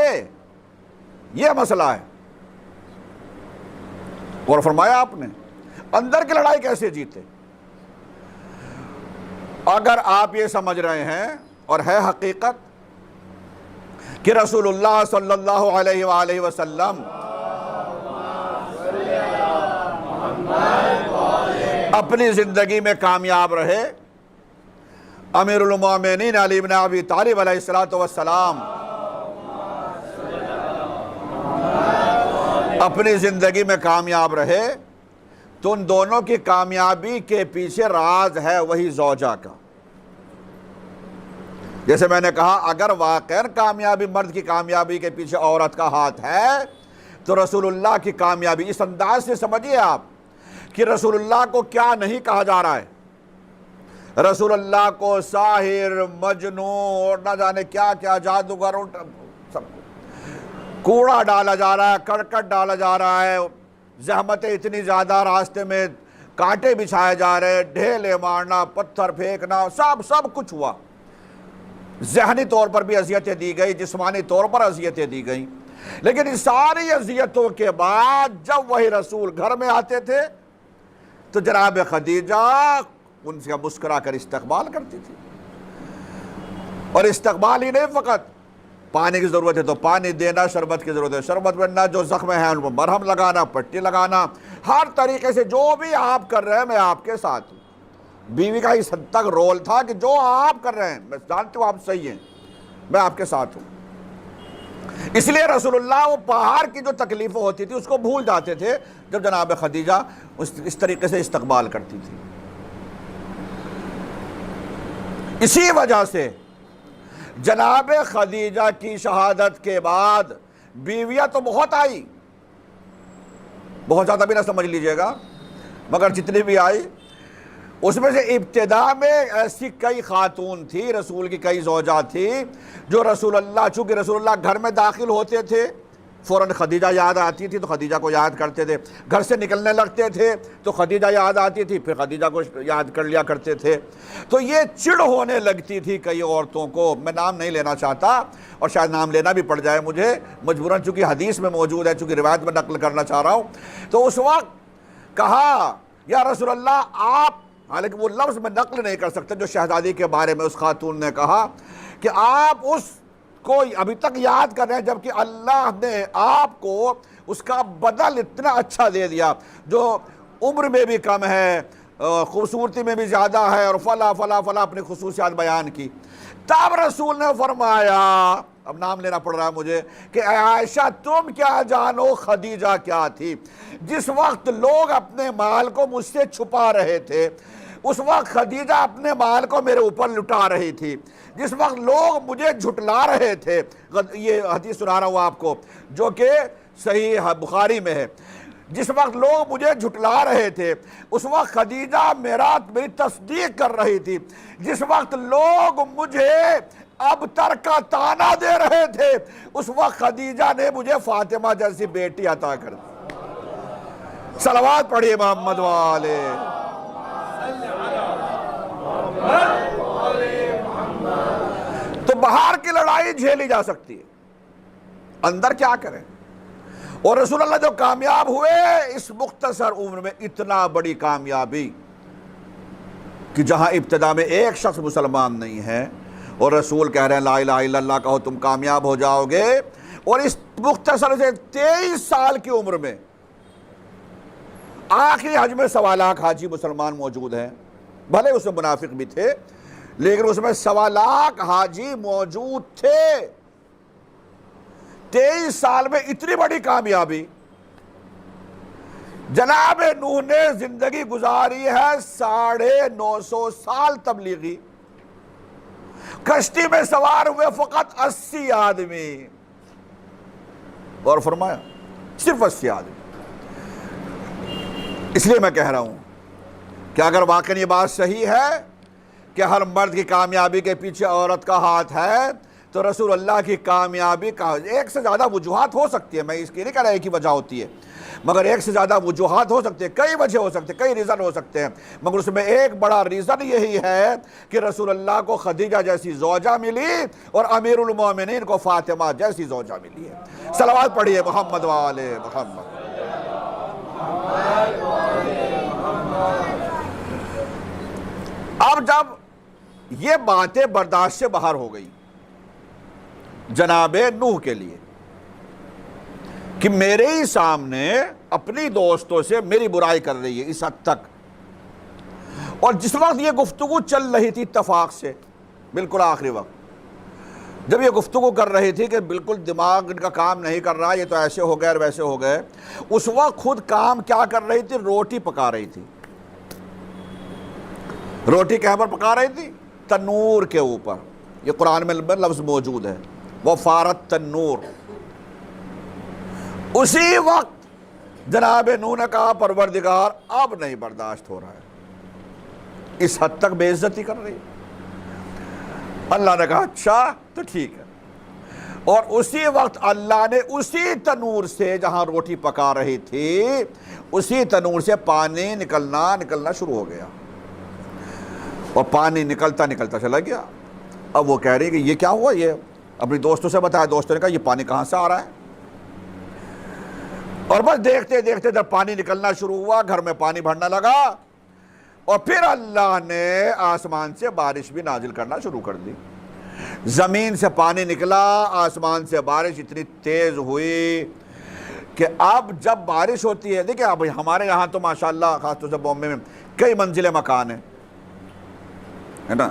یہ مسئلہ ہے۔ اور فرمایا آپ نے اندر کی لڑائی کیسے جیتے؟ اگر آپ یہ سمجھ رہے ہیں، اور ہے حقیقت کہ رسول اللہ صلی اللہ علیہ وآلہ وسلم اپنی زندگی میں کامیاب رہے، امیر المومنین علی بن ابی طالب علیہ السلام اپنی زندگی میں کامیاب رہے، تو ان دونوں کی کامیابی کے پیچھے راز ہے وہی زوجہ کا۔ جیسے میں نے کہا اگر واقعاً کامیابی مرد کی کامیابی کے پیچھے عورت کا ہاتھ ہے، تو رسول اللہ کی کامیابی، اس انداز سے سمجھیے آپ کہ رسول اللہ کو کیا نہیں کہا جا رہا ہے، رسول اللہ کو ساحر، مجنون اور نہ جانے کیا کیا جادوگر سب کوڑا ڈالا جا رہا ہے، کرکٹ ڈالا جا رہا ہے، زحمتیں اتنی زیادہ، راستے میں کانٹے بچھائے جا رہے، ڈھیلے مارنا، پتھر پھینکنا، سب کچھ ہوا، ذہنی طور پر بھی اذیتیں دی گئی، جسمانی طور پر اذیتیں دی گئیں، لیکن اس ساری اذیتوں کے بعد جب وہی رسول گھر میں آتے تھے تو جناب خدیجہ ان سے مسکرا کر استقبال کرتی تھی، اور استقبال ہی نہیں، فقط پانی کی ضرورت ہے تو پانی دینا، شربت کی ضرورت ہے شربت بننا، جو زخم ہیں ان پر مرہم لگانا، پٹی لگانا، ہر طریقے سے جو بھی آپ کر رہے ہیں میں آپ کے ساتھ ہوں۔ بیوی کا اس حد تک رول تھا کہ جو آپ کر رہے ہیں میں جانتی ہوں آپ صحیح ہیں، میں آپ کے ساتھ ہوں۔ اس لیے رسول اللہ وہ باہر کی جو تکلیفیں ہوتی تھی اس کو بھول جاتے تھے جب جناب خدیجہ اس طریقے سے استقبال کرتی تھی۔ اسی وجہ سے جناب خدیجہ کی شہادت کے بعد بیویاں تو بہت آئی، بہت زیادہ بھی نہ سمجھ لیجئے گا، مگر جتنی بھی آئی اس میں سے ابتدا میں ایسی کئی خاتون تھی، رسول کی کئی زوجہ تھی جو رسول اللہ، چونکہ رسول اللہ گھر میں داخل ہوتے تھے فوراً خدیجہ یاد آتی تھی تو خدیجہ کو یاد کرتے تھے، گھر سے نکلنے لگتے تھے تو خدیجہ یاد آتی تھی، پھر خدیجہ کو یاد کر لیا کرتے تھے، تو یہ چڑ ہونے لگتی تھی کئی عورتوں کو۔ میں نام نہیں لینا چاہتا اور شاید نام لینا بھی پڑ جائے مجھے مجبوراً، چونکہ حدیث میں موجود ہے، چونکہ روایت میں نقل کرنا چاہ رہا ہوں۔ تو اس وقت کہا یا رسول اللہ آپ، حالانکہ وہ لفظ میں نقل نہیں کر سکتا جو شہزادی کے بارے میں اس خاتون نے کہا کہ آپ اس کو ابھی تک یاد کر رہے ہیں، جبکہ اللہ نے آپ کو اس کا بدل اتنا اچھا دے دیا، جو عمر میں بھی کم ہے، خوبصورتی میں بھی زیادہ ہے، اور فلا فلا فلا اپنی خصوصیات بیان کی۔ تب رسول نے فرمایا، اب نام لینا پڑ رہا ہے مجھے، کہ اے عائشہ تم کیا جانو خدیجہ کیا تھی۔ جس وقت لوگ اپنے مال کو مجھ سے چھپا رہے تھے، اس وقت خدیجہ اپنے مال کو میرے اوپر لٹا رہی تھی۔ جس وقت لوگ مجھے جھٹلا رہے تھے، یہ حدیث سنا رہا ہوں آپ کو جو کہ صحیح بخاری میں ہے، جس وقت لوگ مجھے جھٹلا رہے تھے اس وقت خدیجہ میری تصدیق کر رہی تھی۔ جس وقت لوگ مجھے ابتر کا تانا دے رہے تھے اس وقت خدیجہ نے مجھے فاطمہ جیسی بیٹی عطا کر دی۔ صلوات پڑھیے محمد والے۔ تو باہر کی لڑائی جھیلی جا سکتی ہے، اندر کیا کریں؟ اور رسول اللہ جو کامیاب ہوئے اس مختصر عمر میں، اتنا بڑی کامیابی کہ جہاں ابتدا میں ایک شخص مسلمان نہیں ہے اور رسول کہہ رہے ہیں لا الہ الا اللہ کہو تم کامیاب ہو جاؤ گے، اور اس مختصر سے 23 سال کی عمر میں آخری حج میں 1.25 لاکھ حاجی مسلمان موجود ہیں، بھلے اس میں منافق بھی تھے لیکن اس میں 1.25 لاکھ حاجی موجود تھے۔ 23 سال میں اتنی بڑی کامیابی۔ جناب نوح نے زندگی گزاری ہے 950 سال تبلیغی، کشتی میں سوار ہوئے فقط 80 آدمی، اور فرمایا صرف 80 آدمی۔ اس لیے میں کہہ رہا ہوں کہ اگر واقعی یہ بات صحیح ہے کہ ہر مرد کی کامیابی کے پیچھے عورت کا ہاتھ ہے، تو رسول اللہ کی کامیابی کا ایک سے زیادہ وجوہات ہو سکتی ہے، میں اس کی نہیں کہہ رہا ایک ہی وجہ ہوتی ہے، مگر ایک سے زیادہ وجوہات ہو سکتے ہیں، کئی وجہ ہو سکتے ہیں، کئی ریزن ہو سکتے ہیں، مگر اس میں ایک بڑا ریزن یہی ہے کہ رسول اللہ کو خدیجہ جیسی زوجہ ملی اور امیر المومنین کو فاطمہ جیسی زوجہ ملی ہے۔ صلوات پڑھیے محمد والے محمد۔ اب جب یہ باتیں برداشت سے باہر ہو گئی جناب نوح کے لیے کہ میرے ہی سامنے اپنی دوستوں سے میری برائی کر رہی ہے اس حد تک، اور جس وقت یہ گفتگو چل رہی تھی اتفاق سے بالکل آخری وقت جب یہ گفتگو کر رہی تھی کہ بالکل دماغ ان کا کام نہیں کر رہا، یہ تو ایسے ہو گئے اور ویسے ہو گئے، اس وقت خود کام کیا کر رہی تھی؟ روٹی پکا رہی تھی۔ روٹی کہاں پر پکا رہی تھی؟ تنور کے اوپر۔ یہ قرآن میں لفظ موجود ہے، وَفَارَتْ تَنُّورُ۔ اسی وقت جناب نوح نے کہا پروردگار اب نہیں برداشت ہو رہا ہے، اس حد تک بے عزتی کر رہی۔ اللہ نے کہا اچھا تو ٹھیک ہے، اور اسی وقت اللہ نے اسی تنور سے جہاں روٹی پکا رہی تھی اسی تنور سے پانی نکلنا شروع ہو گیا، اور پانی نکلتا چلا گیا۔ اب وہ کہہ رہی کہ یہ کیا ہوا؟ یہ اپنی دوستوں سے بتایا، دوستوں نے کہا یہ پانی کہاں سے آ رہا ہے؟ اور بس دیکھتے دیکھتے جب پانی نکلنا شروع ہوا گھر میں پانی بھرنا لگا، اور پھر اللہ نے آسمان سے بارش بھی نازل کرنا شروع کر دی۔ زمین سے پانی نکلا، آسمان سے بارش اتنی تیز ہوئی کہ اب جب بارش ہوتی ہے، دیکھیں اب ہمارے یہاں تو ماشاءاللہ خاص طور سے بامبے میں کئی منزلیں مکان ہیں، ہے نا،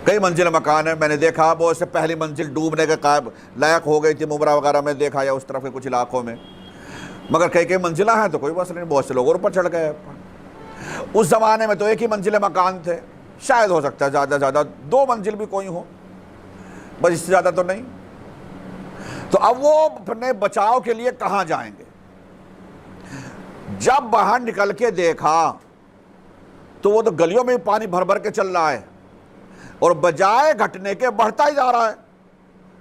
کئی منزل مکان ہیں۔ میں نے دیکھا بہت سے پہلی منزل ڈوبنے کے لائق ہو گئی تھی، ممبرا وغیرہ میں دیکھا، یا اس طرف کے کچھ علاقوں میں، مگر کئی منزلہ ہیں تو کوئی مسئلہ نہیں، بہت سے لوگ اوپر چڑھ گئے۔ اس زمانے میں تو ایک ہی منزل مکان تھے، شاید ہو سکتا ہے زیادہ 2 منزل بھی کوئی ہو، بس اس سے زیادہ تو نہیں۔ تو اب وہ اپنے بچاؤ کے لیے کہاں جائیں گے؟ جب باہر نکل کے دیکھا تو وہ تو گلیوں میں پانی بھر کے چل رہا ہے، اور بجائے گھٹنے کے بڑھتا ہی جا رہا ہے،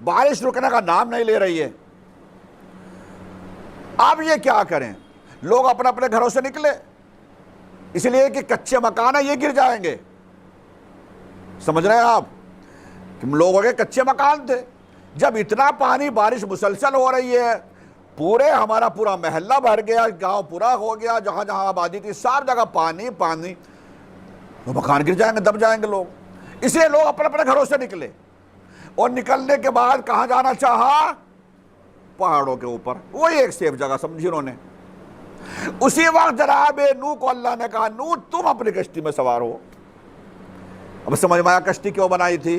بارش رکنے کا نام نہیں لے رہی ہے۔ اب یہ کیا کریں؟ لوگ اپنے گھروں سے نکلے، اس لیے کہ کچے مکان ہیں، یہ گر جائیں گے۔ سمجھ رہے ہیں آپ کہ لوگوں کے کچے مکان تھے، جب اتنا پانی بارش مسلسل ہو رہی ہے، ہمارا پورا محلہ بھر گیا، گاؤں پورا ہو گیا، جہاں جہاں آبادی تھی سب جگہ پانی، وہ مکان گر جائیں گے، دب جائیں گے لوگ، اس لیے لوگ اپنے گھروں سے نکلے۔ اور نکلنے کے بعد کہاں جانا چاہا؟ پہاڑوں کے اوپر، وہی ایک سیف جگہ سمجھی انہوں نے۔ اسی وقت جناب نوح کو اللہ نے کہا نوح تم اپنی کشتی میں سوار ہو۔ اب سمجھ میں آیا کشتی کیوں بنائی تھی؟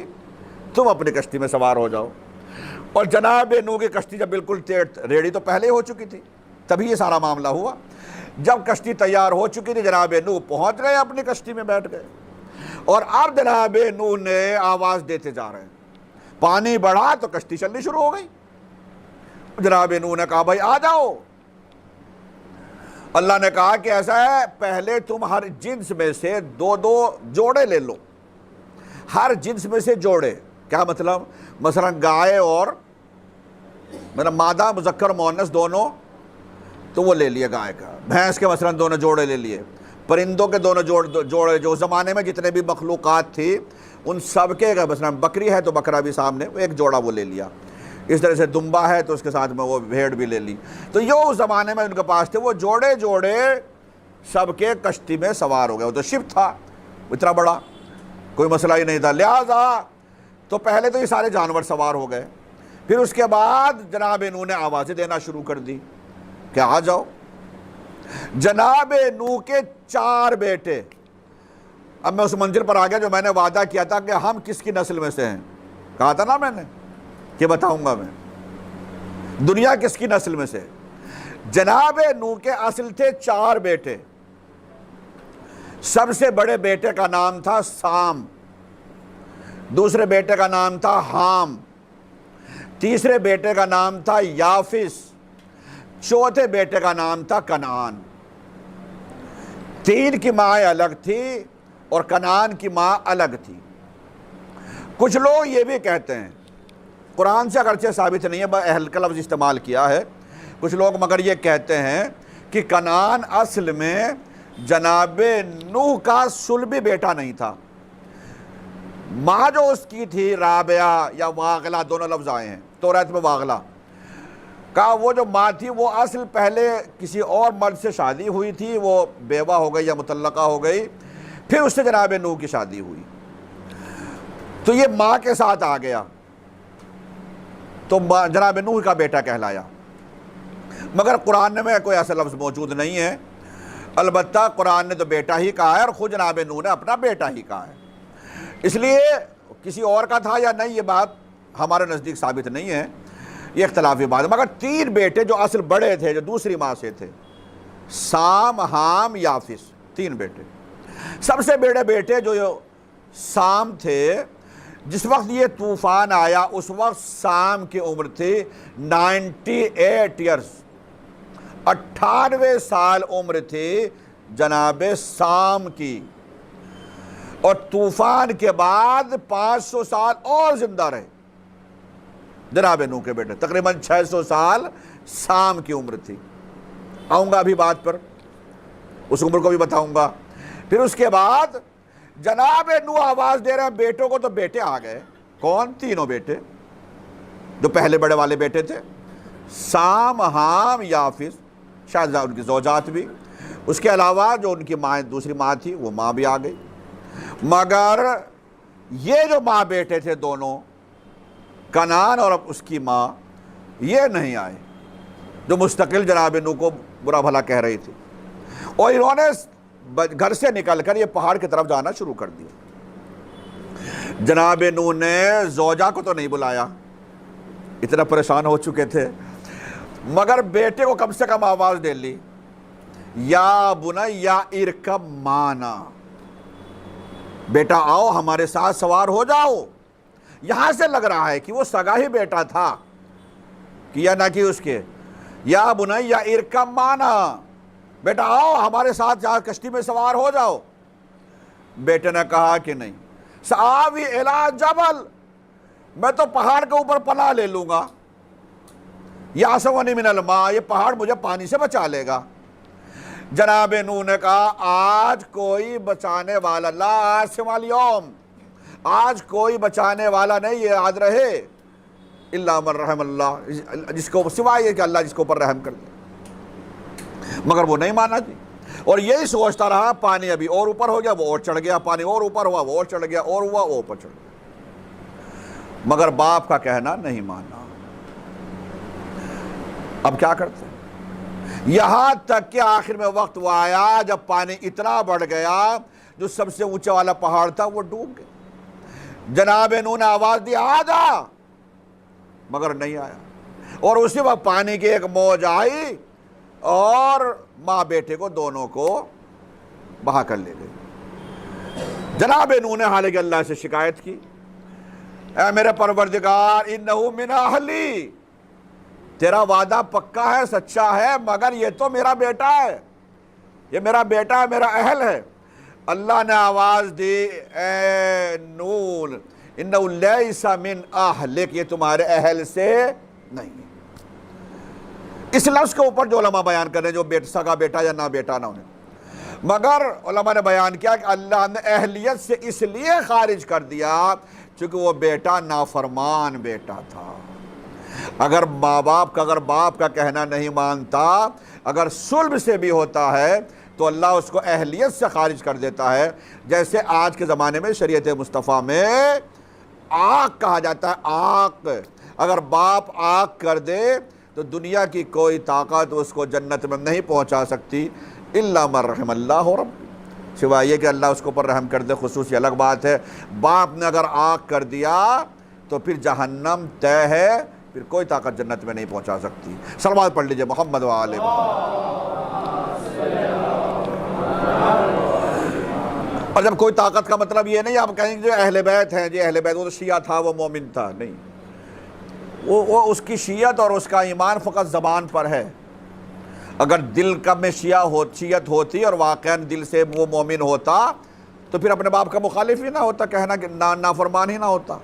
تم اپنی کشتی میں سوار ہو جاؤ۔ اور جناب نوح کی کشتی جب بالکل ریڈی تو پہلے ہو چکی تھی، تبھی یہ سارا معاملہ ہوا۔ جب کشتی تیار ہو چکی تھی جناب نوح پہنچ گئے، اپنی کشتی میں بیٹھ گئے، اور اب جناب نوح نے آواز دیتے جا رہے ہیں، پانی بڑھا تو کشتی چلنی شروع ہو گئی۔ جناب نوح نے کہا بھائی آ جاؤ۔ اللہ نے کہا کہ ایسا ہے، پہلے تم ہر جنس میں سے دو دو جوڑے لے لو، ہر جنس میں سے جوڑے۔ کیا مطلب؟ مثلا گائے اور مادہ مذکر مؤنث دونوں، تو وہ لے لیے گائے کا، بھینس کے مثلا دونوں جوڑے لے لیے، پرندوں کے دونوں جوڑے، جو زمانے میں جتنے بھی مخلوقات تھی ان سب کے، مثلا بکری ہے تو بکرا بھی سامنے ایک جوڑا وہ لے لیا، اس طرح سے دمبا ہے تو اس کے ساتھ میں وہ بھیڑ بھی لے لی۔ تو یہ اس زمانے میں ان کے پاس تھے، وہ جوڑے جوڑے سب کے کشتی میں سوار ہو گئے۔ وہ تو شپ تھا اتنا بڑا، کوئی مسئلہ ہی نہیں تھا، لہذا تو پہلے تو یہ سارے جانور سوار ہو گئے۔ پھر اس کے بعد جناب نوح نے آوازیں دینا شروع کر دی کہ آ جاؤ۔ جناب نوح کے 4 بیٹے، اب میں اس منزل پر آ گیا جو میں نے وعدہ کیا تھا کہ ہم کس کی نسل میں سے ہیں، کہا تھا نا میں نے کہ بتاؤں گا میں دنیا کس کی نسل میں سے۔ جناب نوح کے اصل تھے 4 بیٹے۔ سب سے بڑے بیٹے کا نام تھا سام، دوسرے بیٹے کا نام تھا حام، تیسرے بیٹے کا نام تھا یافس، چوتھے بیٹے کا نام تھا کنعان۔ 3 کی ماں الگ تھی اور کنعان کی ماں الگ تھی۔ کچھ لوگ یہ بھی کہتے ہیں، قرآن سے اگرچہ ثابت نہیں ہے، اہل کا لفظ استعمال کیا ہے کچھ لوگ، مگر یہ کہتے ہیں کہ کنعان اصل میں جناب نوح کا صلبی بیٹا نہیں تھا۔ ماں جو اس کی تھی رابعہ یا واغلہ، دونوں لفظ آئے ہیں توریت میں، واغلہ کا وہ جو ماں تھی وہ اصل پہلے کسی اور مرد سے شادی ہوئی تھی، وہ بیوہ ہو گئی یا مطلقہ ہو گئی، پھر اس سے جناب نوح کی شادی ہوئی، تو یہ ماں کے ساتھ آ گیا، تو جناب نوح کا بیٹا کہلایا۔ مگر قرآن میں کوئی ایسا لفظ موجود نہیں ہے، البتہ قرآن نے تو بیٹا ہی کہا ہے، اور خود جناب نوح نے اپنا بیٹا ہی کہا ہے۔ اس لیے کسی اور کا تھا یا نہیں یہ بات ہمارے نزدیک ثابت نہیں ہے، یہ اختلافی بات ہے۔ مگر 3 بیٹے جو اصل بڑے تھے، جو دوسری ماں سے تھے، سام، حام، یافس، 3 بیٹے۔ سب سے بڑے بیٹے جو سام تھے، جس وقت یہ طوفان آیا اس وقت سام کی عمر تھی 98 ایئرز، 98 سال عمر تھی جناب سام کی، اور طوفان کے بعد 500 سال اور زندہ رہے جناب نوح کے بیٹے، تقریباً 600 سال سام کی عمر تھی۔ آؤں گا ابھی بات پر، اس عمر کو بھی بتاؤں گا۔ پھر اس کے بعد جناب نوح آواز دے رہے ہیں بیٹوں کو، تو بیٹے آ گئے۔ کون؟ 3 بیٹے جو پہلے بڑے والے بیٹے تھے، سام، حام، یافس، شاید ان کی زوجات بھی، اس کے علاوہ جو ان کی ماں دوسری ماں تھی وہ ماں بھی آ گئی۔ مگر یہ جو ماں بیٹے تھے دونوں، کنعان اور اس کی ماں، یہ نہیں آئے، جو مستقل جناب نوح کو برا بھلا کہہ رہی تھی، اور انہوں نے گھر سے نکل کر یہ پہاڑ کی طرف جانا شروع کر دیا۔ جناب نوح نے زوجہ کو تو نہیں بلایا، اتنا پریشان ہو چکے تھے، مگر بیٹے کو کم سے کم آواز دے لی، یا بنی ارکب معنا، بیٹا آؤ ہمارے ساتھ سوار ہو جاؤ۔ یہاں سے لگ رہا ہے کہ وہ سگا ہی بیٹا تھا، کیا نہ کہ اس کے، یا بنی ارکب معنا، بیٹا آؤ ہمارے ساتھ جہاں کشتی میں سوار ہو جاؤ۔ بیٹے نے کہا کہ نہیں، سآوی الی جبل، میں تو پہاڑ کے اوپر پناہ لے لوں گا، یعصمنی من الماء، یہ پہاڑ مجھے پانی سے بچا لے گا۔ جناب نوح نے کہا آج کوئی بچانے والا، لا عاصم اليوم، آج کوئی بچانے والا نہیں، یہ یاد رہے، الا من رحم اللہ، جس کو سوائے یہ کہ اللہ جس کو اوپر رحم کر دے۔ مگر وہ نہیں مانا جی، اور یہی سوچتا رہا، پانی ابھی اور اوپر ہو گیا، وہ اور چڑھ گیا، پانی اور اوپر ہوا، وہ اور چڑھ گیا، اور ہوا وہ اوپر چڑھ گیا۔ مگر باپ کا کہنا نہیں مانا۔ اب کیا کرتے ہیں؟ یہاں تک کہ آخر میں وقت وہ آیا جب پانی اتنا بڑھ گیا جو سب سے اونچا والا پہاڑ تھا وہ ڈوب گیا۔ جناب نوح نے آواز دی آ جا، مگر نہیں آیا، اور اسی وقت پانی کی ایک موج آئی اور ماں بیٹے کو دونوں کو بہا کر لے گئی۔ جناب نوح نے حالانکہ اللہ سے شکایت کی، اے میرے پروردگار انہو من اہلی، تیرا وعدہ پکا ہے، سچا ہے، مگر یہ تو میرا بیٹا ہے، یہ میرا بیٹا ہے، میرا اہل ہے۔ اللہ نے آواز دی اے نوح انہو لیس من اہلک، یہ تمہارے اہل سے نہیں ہے۔ اس لفظ کے اوپر جو علماء بیان کر رہے ہیں، جو سگا بیٹا یا نہ بیٹا نہ انہیں، مگر علماء نے بیان کیا کہ اللہ نے اہلیت سے اس لیے خارج کر دیا چونکہ وہ بیٹا نافرمان بیٹا تھا۔ اگر باپ کا کہنا نہیں مانتا، اگر صلب سے بھی ہوتا ہے تو اللہ اس کو اہلیت سے خارج کر دیتا ہے۔ جیسے آج کے زمانے میں شریعت مصطفیٰ میں آق کہا جاتا ہے، آق، اگر باپ آق کر دے تو دنیا کی کوئی طاقت اس کو جنت میں نہیں پہنچا سکتی الا من رحم اللہ رب، سوائے یہ کہ اللہ اس کو پر رحم کر دے، خصوصی الگ بات ہے۔ باپ نے اگر آق کر دیا تو پھر جہنم طے ہے، پھر کوئی طاقت جنت میں نہیں پہنچا سکتی۔ صلوات پڑھ لیجئے محمد و آل اور جب کوئی طاقت کا مطلب یہ نہیں آپ کہیں گے جو اہل بیت ہیں، جی اہل بیت وہ تو شیعہ تھا، وہ مومن تھا، نہیں، وہ اس کی شیعت اور اس کا ایمان فقط زبان پر ہے۔ اگر دل کا میں شیعت ہوتی اور واقعاً دل سے وہ مومن ہوتا تو پھر اپنے باپ کا مخالف ہی نہ ہوتا، کہنا کہ نافرمان ہی نہ ہوتا۔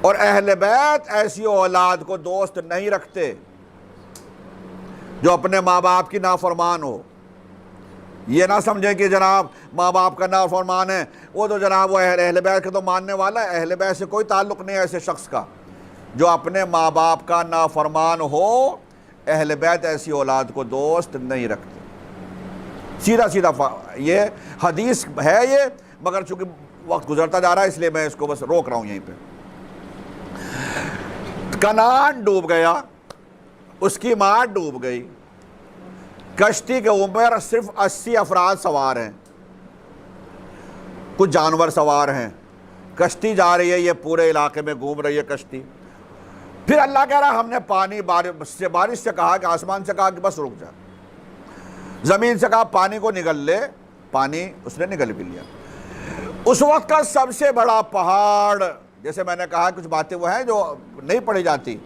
اور اہل بیت ایسی اولاد کو دوست نہیں رکھتے جو اپنے ماں باپ کی نافرمان ہو۔ یہ نہ سمجھیں کہ جناب ماں باپ کا نافرمان ہے وہ تو جناب وہ اہل بیت کے تو ماننے والا ہے۔ اہل بیت سے کوئی تعلق نہیں ہے ایسے شخص کا جو اپنے ماں باپ کا نافرمان ہو۔ اہل بیت ایسی اولاد کو دوست نہیں رکھتے۔ سیدھا یہ حدیث ہے یہ، مگر چونکہ وقت گزرتا جا رہا ہے اس لیے میں اس کو بس روک رہا ہوں یہیں پہ۔ کنعان ڈوب گیا، اس کی ماں ڈوب گئی، کشتی کے اوپر صرف 80 افراد سوار ہیں، کچھ جانور سوار ہیں، کشتی جا رہی ہے، یہ پورے علاقے میں گھوم رہی ہے کشتی۔ پھر اللہ کہہ رہا ہم نے پانی بارش سے کہا کہ آسمان سے کہا کہ بس رک جا، زمین سے کہا پانی کو نگل لے، پانی اس نے نگل بھی لیا۔ اس وقت کا سب سے بڑا پہاڑ، جیسے میں نے کہا کچھ باتیں وہ ہیں جو نہیں پڑھی جاتی،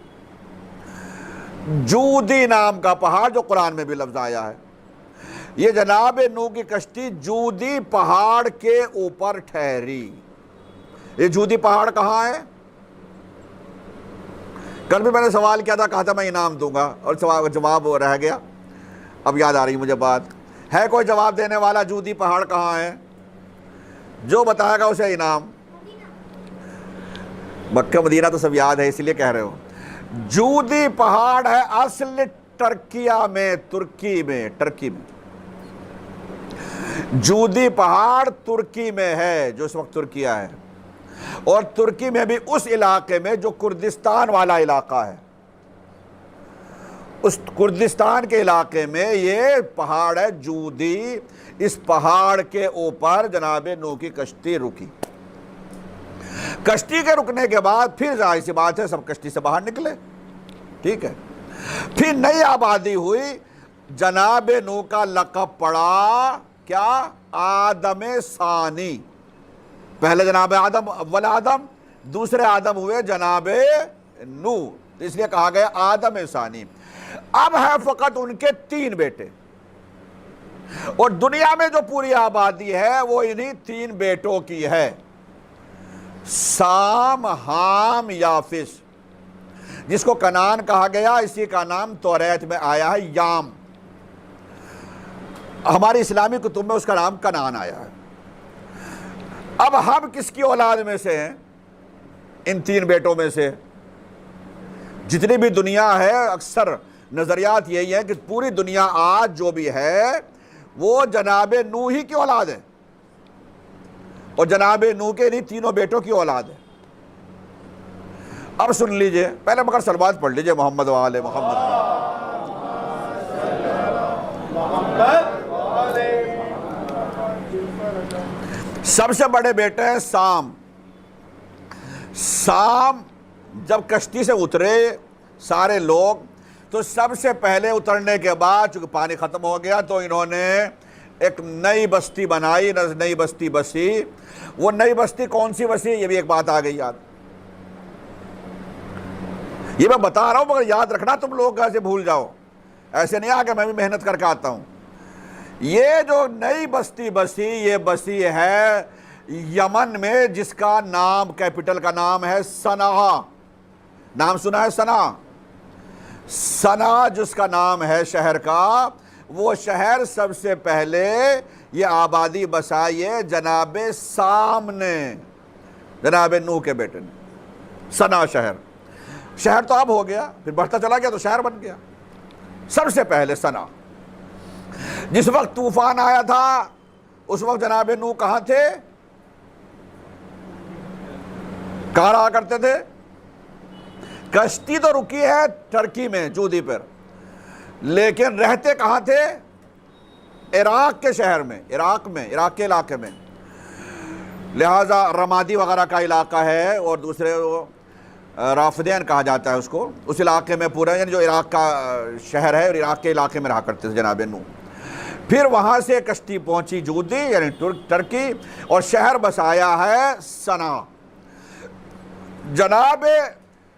جودی نام کا پہاڑ جو قرآن میں بھی لفظ آیا ہے، یہ جناب نوح کی کشتی جودی پہاڑ کے اوپر ٹھہری۔ یہ جودی پہاڑ کہاں ہے؟ کل بھی میں نے سوال کیا تھا، کہا تھا میں انعام دوں گا اور جواب رہ گیا، اب یاد آ رہی مجھے بات۔ ہے کوئی جواب دینے والا جودی پہاڑ کہاں ہے؟ جو بتائے گا اسے انعام۔ مکہ مدینہ تو سب یاد ہے اس لیے کہہ رہے ہو۔ جودی پہاڑ ہے اصل ترکی میں جودی پہاڑ ترکی میں ہے، جو اس وقت ترکیہ ہے، اور ترکی میں بھی اس علاقے میں جو کردستان والا علاقہ ہے، اس کردستان کے علاقے میں یہ پہاڑ ہے جودی۔ اس پہاڑ کے اوپر جناب نوح کی کشتی رکی۔ کشتی کے رکنے کے بعد پھر ظاہر سی بات ہے سب کشتی سے باہر نکلے، ٹھیک ہے۔ پھر نئی آبادی ہوئی، جناب نوح کا لقب پڑا کیا؟ آدم ثانی۔ پہلے جناب آدم، اول آدم، دوسرے آدم ہوئے جناب نوح، تو اس لیے کہا گیا آدم ثانی۔ اب ہے فقط ان کے 3 بیٹے، اور دنیا میں جو پوری آبادی ہے وہ انہی 3 بیٹوں کی ہے، سام، حام، یافس۔ جس کو کنعان کہا گیا اسی کا نام توریت میں آیا ہے یام، ہماری اسلامی کتب میں اس کا نام کنعان آیا ہے۔ اب ہم کس کی اولاد میں سے ہیں؟ ان 3 بیٹوں میں سے جتنی بھی دنیا ہے، اکثر نظریات یہی ہے کہ پوری دنیا آج جو بھی ہے وہ جناب نوح ہی کی اولاد ہے، اور جناب نوح کے انہی 3 بیٹوں کی اولاد ہے۔ اب سن لیجئے، پہلے مگر صلوات پڑھ لیجئے محمد و آل محمد۔ سب سے بڑے بیٹے ہیں سام۔ سام جب کشتی سے اترے سارے لوگ، تو سب سے پہلے اترنے کے بعد چونکہ پانی ختم ہو گیا تو انہوں نے ایک نئی بستی بنائی، نئی بستی بسی۔ وہ نئی بستی کون سی بسی، یہ بھی ایک بات آ گئی یاد۔ یہ میں بتا رہا ہوں مگر یاد رکھنا، تم لوگ ایسے بھول جاؤ، ایسے نہیں آ کہ میں بھی محنت کر کے آتا ہوں۔ یہ جو نئی بستی بسی، یہ بسی ہے یمن میں، جس کا نام، کیپٹل کا نام ہے صنعا۔ نام سنا ہے صنعا؟ صنعا جس کا نام ہے شہر کا، وہ شہر سب سے پہلے یہ آبادی بسائی ہے جناب سام نے، جناب نوح کے بیٹے نے۔ صنعا شہر تو اب ہو گیا، پھر بڑھتا چلا گیا تو شہر بن گیا۔ سب سے پہلے صنعا۔ جس وقت طوفان آیا تھا اس وقت جناب نوح کہاں تھے؟ کہاں رہا کرتے تھے؟ کشتی تو رکی ہے ترکی میں، جودی پر، لیکن رہتے کہاں تھے؟ عراق کے شہر میں، عراق کے علاقے میں۔ لہٰذا رمادی وغیرہ کا علاقہ ہے، اور دوسرے رافدین کہا جاتا ہے اس کو، اس علاقے میں پورا، یعنی جو عراق کا شہر ہے، اور عراق کے علاقے میں رہا کرتے تھے جناب نوح۔ پھر وہاں سے کشتی پہنچی جودی یعنی ترکی، اور شہر بسایا ہے صنعا۔ جناب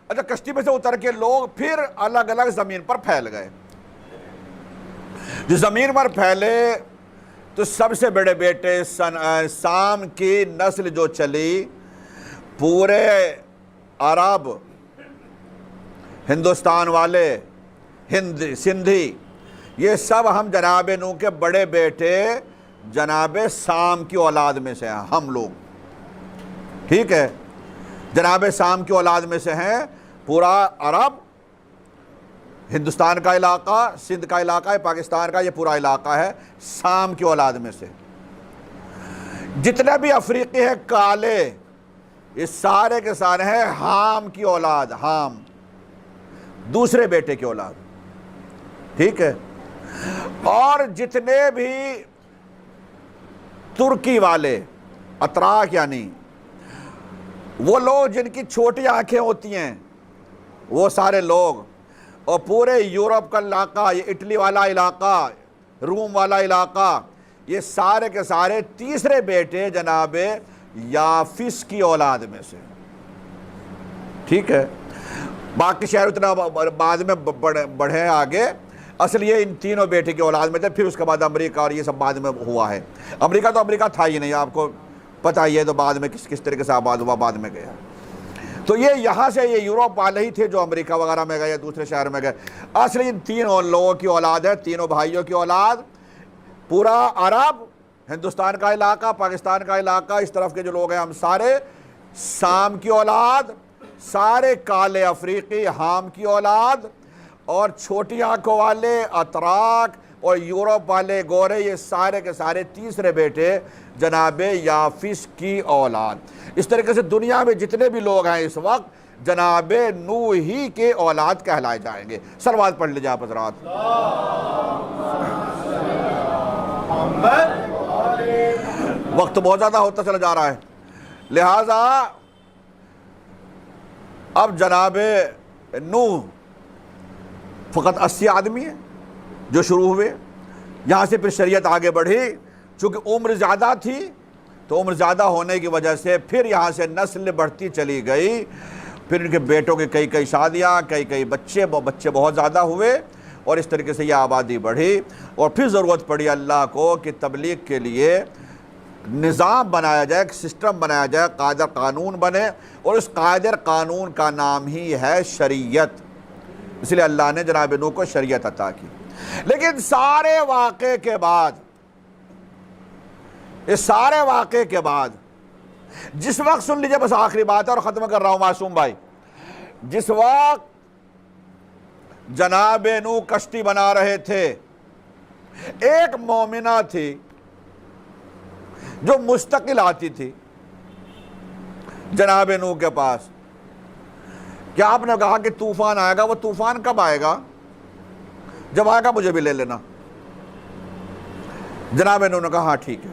اچھا، کشتی میں سے اتر کے لوگ پھر الگ الگ زمین پر پھیل گئے۔ جو زمین پر پھیلے تو سب سے بڑے بیٹے سام کی نسل جو چلی، پورے عرب، ہندوستان والے، سندھی، یہ سب ہم جناب نوح کے بڑے بیٹے جناب سام کی اولاد میں سے ہیں ہم لوگ، ٹھیک ہے؟ جناب سام کی اولاد میں سے ہیں پورا عرب، ہندوستان کا علاقہ، سندھ کا علاقہ ہے، پاکستان کا یہ پورا علاقہ ہے سام کی اولاد میں سے۔ جتنے بھی افریقی ہیں کالے، یہ سارے کے سارے ہیں حام کی اولاد، حام دوسرے بیٹے کی اولاد، ٹھیک ہے؟ اور جتنے بھی ترکی والے، اتراک یعنی وہ لوگ جن کی چھوٹی آنکھیں ہوتی ہیں، وہ سارے لوگ، اور پورے یورپ کا علاقہ، یہ اٹلی والا علاقہ، روم والا علاقہ، یہ سارے کے سارے تیسرے بیٹے جناب یافس کی اولاد میں سے، ٹھیک ہے؟ باقی شہر اتنا بعد میں بڑھے آگے، اصل یہ ان تینوں بیٹے کی اولاد میں تھے۔ پھر اس کے بعد امریکہ اور یہ سب بعد میں ہوا ہے۔ امریکہ تو امریکہ تھا ہی نہیں، آپ کو پتہ ہی ہے، تو بعد میں کس طریقے سے آباد ہوا، بعد میں گیا۔ تو یہ یہاں سے یہ یورپ والے ہی تھے جو امریکہ وغیرہ میں گئے یا دوسرے شہر میں گئے۔ اصل ان تینوں لوگوں کی اولاد ہے، تینوں بھائیوں کی اولاد، پورا عرب، ہندوستان کا علاقہ، پاکستان کا علاقہ، اس طرف کے جو لوگ ہیں ہم سارے سام کی اولاد، سارے کالے افریقی حام کی اولاد، اور چھوٹی آنکھوں والے اتراک اور یورپ والے گورے، یہ سارے کے سارے تیسرے بیٹے جناب یافس کی اولاد۔ اس طریقے سے دنیا میں جتنے بھی لوگ ہیں اس وقت جناب نوح ہی کے اولاد کہلائے جائیں گے۔ صلوات پڑھ لیجیے آپ حضرات۔ وقت بہت زیادہ ہوتا چلا جا رہا ہے، لہذا اب جناب نوح فقط 80 آدمی ہیں جو شروع ہوئے۔ یہاں سے پھر شریعت آگے بڑھی، چونکہ عمر زیادہ تھی تو عمر زیادہ ہونے کی وجہ سے پھر یہاں سے نسل بڑھتی چلی گئی۔ پھر ان کے بیٹوں کے کئی شادیاں، کئی بچے بہت زیادہ ہوئے، اور اس طریقے سے یہ آبادی بڑھی۔ اور پھر ضرورت پڑی اللہ کو کہ تبلیغ کے لیے نظام بنایا جائے، ایک سسٹم بنایا جائے، قاعدہ قانون بنے، اور اس قاعدہ قانون کا نام ہی ہے شریعت۔ اس لیے اللہ نے جناب نوح کو شریعت عطا کی۔ لیکن سارے واقعے کے بعد، اس سارے واقعے کے بعد، جس وقت، سن لیجئے بس آخری بات ہے اور ختم کر رہا ہوں معصوم بھائی، جس وقت جناب نوح کشتی بنا رہے تھے، ایک مومنہ تھی جو مستقل آتی تھی جناب نوح کے پاس۔ کہ آپ نے کہا کہ طوفان آئے گا، وہ طوفان کب آئے گا؟ جب آئے گا مجھے بھی لے لینا۔ جناب نوح نے کہا ہاں ٹھیک ہے۔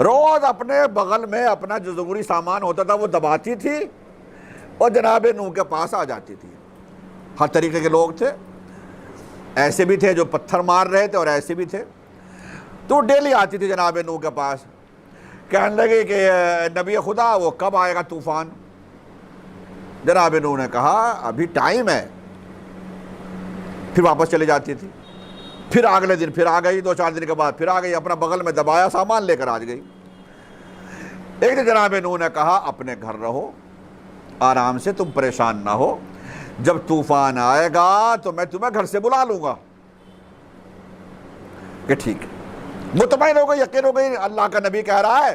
روز اپنے بغل میں اپنا جو ضروری سامان ہوتا تھا وہ دباتی تھی اور جناب نوح کے پاس آ جاتی تھی۔ ہر طریقے کے لوگ تھے، ایسے بھی تھے جو پتھر مار رہے تھے اور ایسے بھی تھے، تو ڈیلی آتی تھی جناب نوح کے پاس، کہنے لگے کہ نبی خدا وہ کب آئے گا طوفان؟ جناب نوح نے کہا ابھی ٹائم ہے، پھر واپس چلی جاتی تھی۔ پھر اگلے دن پھر آ گئی، 2-4 دن کے بعد پھر آ گئی، اپنا بغل میں دبایا سامان لے کر آ گئی۔ ایک دن جناب نوح نے کہا اپنے گھر رہو آرام سے، تم پریشان نہ ہو، جب طوفان آئے گا تو میں تمہیں گھر سے بلا لوں گا۔ کہ ٹھیک ہے، مطمئن ہو گئی، یقین ہو گئی، اللہ کا نبی کہہ رہا ہے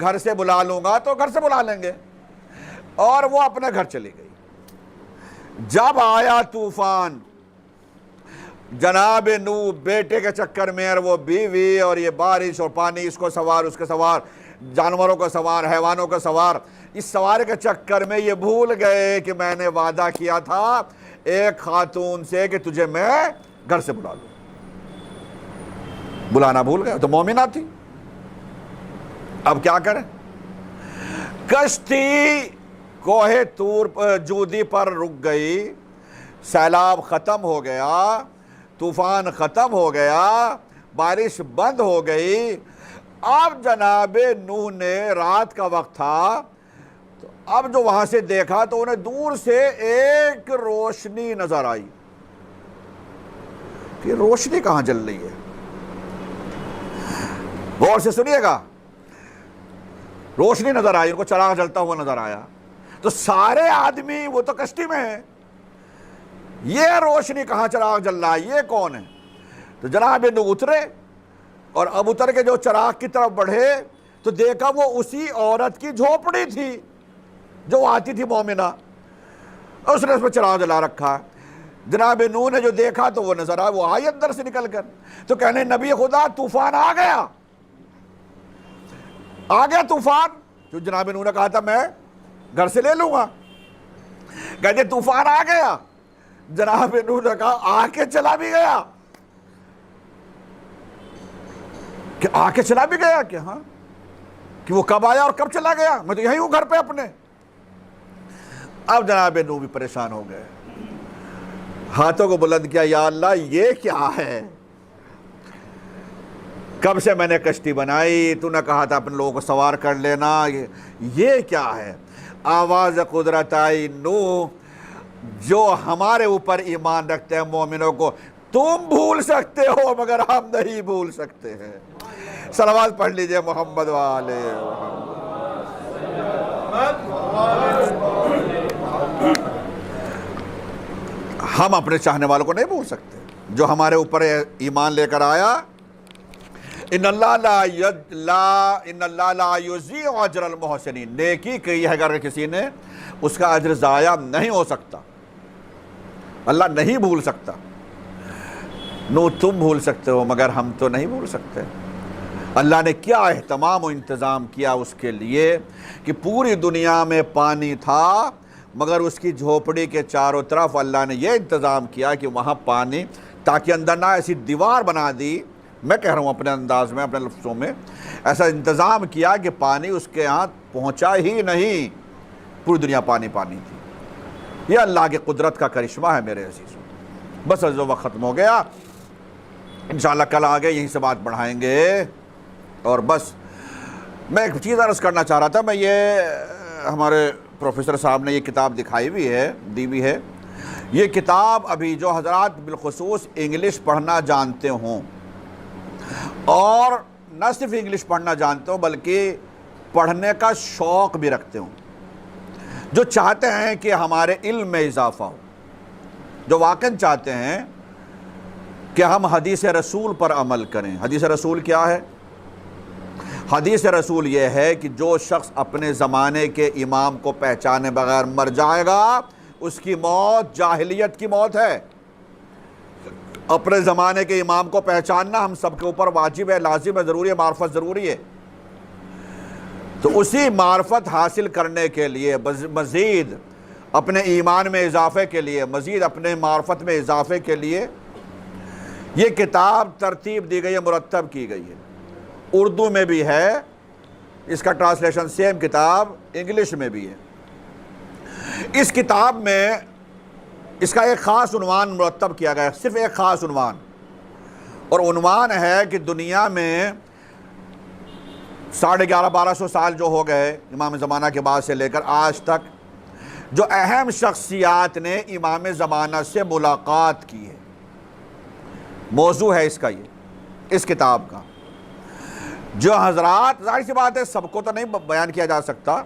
گھر سے بلا لوں گا تو گھر سے بلا لیں گے، اور وہ اپنے گھر چلی گئی۔ جب آیا طوفان، جناب نوح بیٹے کے چکر میں اور وہ بیوی اور یہ بارش اور پانی، اس کو سوار اس کے سوار، جانوروں کو سوار، حیوانوں کو سوار، اس سوار کے چکر میں یہ بھول گئے کہ میں نے وعدہ کیا تھا ایک خاتون سے کہ تجھے میں گھر سے بلا لوں۔ بلانا بھول گئے، تو مومنہ تھی۔ اب کیا کریں؟ کشتی کوہ طور جودی پر رک گئی، سیلاب ختم ہو گیا، طوفان ختم ہو گیا، بارش بند ہو گئی۔ اب جناب نوح نے رات کا وقت تھا، تو اب جو وہاں سے دیکھا تو انہیں دور سے ایک روشنی نظر آئی کہ روشنی کہاں جل رہی ہے؟ غور سے سنیے گا، روشنی نظر آئی، ان کو چراغ جلتا ہوا نظر آیا، تو سارے آدمی وہ تو کشتی میں ہیں، یہ روشنی کہاں چراغ جل رہا ہے، یہ کون ہے؟ تو جناب نوح اترے، اور اب اتر کے جو چراغ کی طرف بڑھے تو دیکھا وہ اسی عورت کی جھوپڑی تھی جو آتی تھی مومنہ، اس نے اس میں چراغ جلا رکھا۔ جناب نوح نے جو دیکھا تو وہ نظر آیا، وہ آئی اندر سے نکل کر، تو کہنے نبی خدا طوفان آ گیا، آ گیا طوفان، جو جناب نوح نے کہا تھا میں گھر سے لے لوں گا، کہتے طوفان آ گیا۔ جناب نوح نے کہا آ کے چلا بھی گیا، کہ آ کے چلا بھی گیا، کہ ہاں، کہ وہ کب آیا اور کب چلا گیا، میں تو یہی ہوں گھر پہ اپنے۔ اب جناب نوح بھی پریشان ہو گئے، ہاتھوں کو بلند کیا، یا اللہ یہ کیا ہے؟ کب سے میں نے کشتی بنائی، تو نے کہا تھا اپنے لوگوں کو سوار کر لینا، یہ کیا ہے؟ آواز قدرت آئی، نوح جو ہمارے اوپر ایمان رکھتے ہیں مومنوں کو تم بھول سکتے ہو مگر ہم نہیں بھول سکتے ہیں۔ صلوات پڑھ لیجئے محمد والے ہم اپنے چاہنے والوں کو نہیں بھول سکتے، جو ہمارے اوپر ایمان لے کر آیا۔ ان اللہ لا یضیع اجر المحسنین، نیکی کی ہے اگر کسی نے اس کا اجر ضائع نہیں ہو سکتا، اللہ نہیں بھول سکتا۔ نو تم بھول سکتے ہو مگر ہم تو نہیں بھول سکتے۔ اللہ نے کیا اہتمام و انتظام کیا اس کے لیے کہ پوری دنیا میں پانی تھا مگر اس کی جھوپڑی کے چاروں طرف اللہ نے یہ انتظام کیا کہ وہاں پانی، تاکہ اندر نہ ایسی دیوار بنا دی، میں کہہ رہا ہوں اپنے انداز میں، اپنے لفظوں میں، ایسا انتظام کیا کہ پانی اس کے ہاں پہنچا ہی نہیں، پوری دنیا پانی پانی تھی۔ یہ اللہ کی قدرت کا کرشمہ ہے میرے عزیزوں۔ بس از وقت ختم ہو گیا، انشاءاللہ کل آگے یہیں سے بات بڑھائیں گے۔ اور بس میں ایک چیز عرض کرنا چاہ رہا تھا، میں یہ ہمارے پروفیسر صاحب نے یہ کتاب دکھائی ہوئی ہے، دی ہوئی ہے، یہ کتاب ابھی جو حضرات بالخصوص انگلش پڑھنا جانتے ہوں، اور نہ صرف انگلش پڑھنا جانتے ہوں بلکہ پڑھنے کا شوق بھی رکھتے ہوں، جو چاہتے ہیں کہ ہمارے علم میں اضافہ ہو، جو واقعاً چاہتے ہیں کہ ہم حدیث رسول پر عمل کریں۔ حدیث رسول کیا ہے؟ حدیث رسول یہ ہے کہ جو شخص اپنے زمانے کے امام کو پہچانے بغیر مر جائے گا اس کی موت جاہلیت کی موت ہے۔ اپنے زمانے کے امام کو پہچاننا ہم سب کے اوپر واجب ہے، لازم ہے، ضروری ہے، معرفت ضروری ہے۔ تو اسی معرفت حاصل کرنے کے لیے مزید اپنے ایمان میں اضافے کے لیے، مزید اپنے معرفت میں اضافے کے لیے یہ کتاب ترتیب دی گئی ہے، مرتب کی گئی ہے۔ اردو میں بھی ہے اس کا ٹرانسلیشن، سیم کتاب انگلش میں بھی ہے۔ اس کتاب میں اس کا ایک خاص عنوان مرتب کیا گیا ہے، صرف ایک خاص عنوان، اور عنوان ہے کہ دنیا میں 1150 سال جو ہو گئے امام زمانہ کے بعد سے لے کر آج تک، جو اہم شخصیات نے امام زمانہ سے ملاقات کی ہے، موضوع ہے اس کا، یہ اس کتاب کا۔ جو حضرات، ظاہر سی بات ہے سب کو تو نہیں بیان کیا جا سکتا،